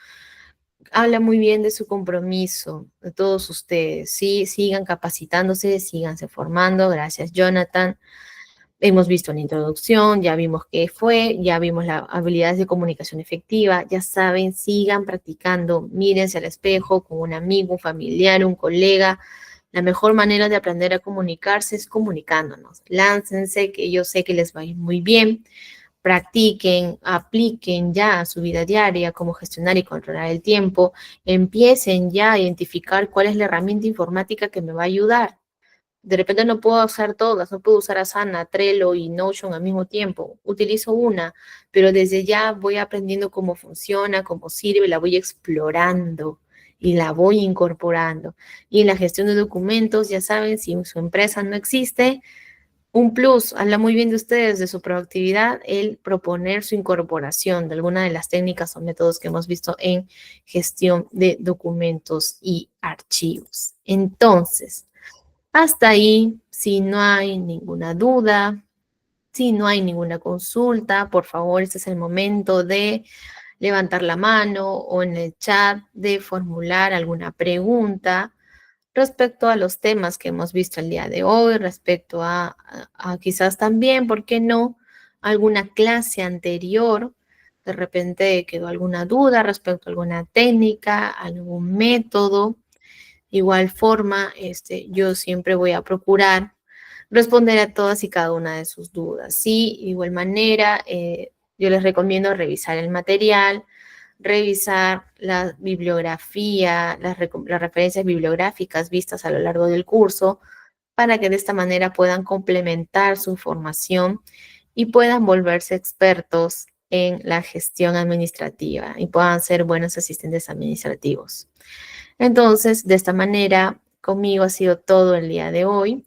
Habla muy bien de su compromiso, de todos ustedes. Sí, sigan capacitándose, síganse formando. Gracias, Jonathan. Hemos visto la introducción, ya vimos qué fue, ya vimos las habilidades de comunicación efectiva. Ya saben, sigan practicando, mírense al espejo con un amigo, un familiar, un colega. La mejor manera de aprender a comunicarse es comunicándonos. Láncense, que yo sé que les va a ir muy bien. Practiquen, apliquen ya a su vida diaria cómo gestionar y controlar el tiempo. Empiecen ya a identificar cuál es la herramienta informática que me va a ayudar. De repente no puedo usar todas, no puedo usar Asana, Trello y Notion al mismo tiempo. Utilizo una, pero desde ya voy aprendiendo cómo funciona, cómo sirve, la voy explorando y la voy incorporando. Y en la gestión de documentos, ya saben, si su empresa no existe, un plus, habla muy bien de ustedes, de su proactividad, el proponer su incorporación de alguna de las técnicas o métodos que hemos visto en gestión de documentos y archivos. Entonces, hasta ahí, si no hay ninguna duda, si no hay ninguna consulta, por favor, este es el momento de levantar la mano o en el chat de formular alguna pregunta respecto a los temas que hemos visto el día de hoy, respecto a quizás también, ¿por qué no?, alguna clase anterior. De repente quedó alguna duda respecto a alguna técnica, algún método. Igual forma, yo siempre voy a procurar responder a todas y cada una de sus dudas. Sí, de igual manera, yo les recomiendo revisar el material, revisar la bibliografía, las referencias bibliográficas vistas a lo largo del curso, para que de esta manera puedan complementar su formación y puedan volverse expertos en la gestión administrativa y puedan ser buenos asistentes administrativos. Entonces, de esta manera, conmigo ha sido todo el día de hoy.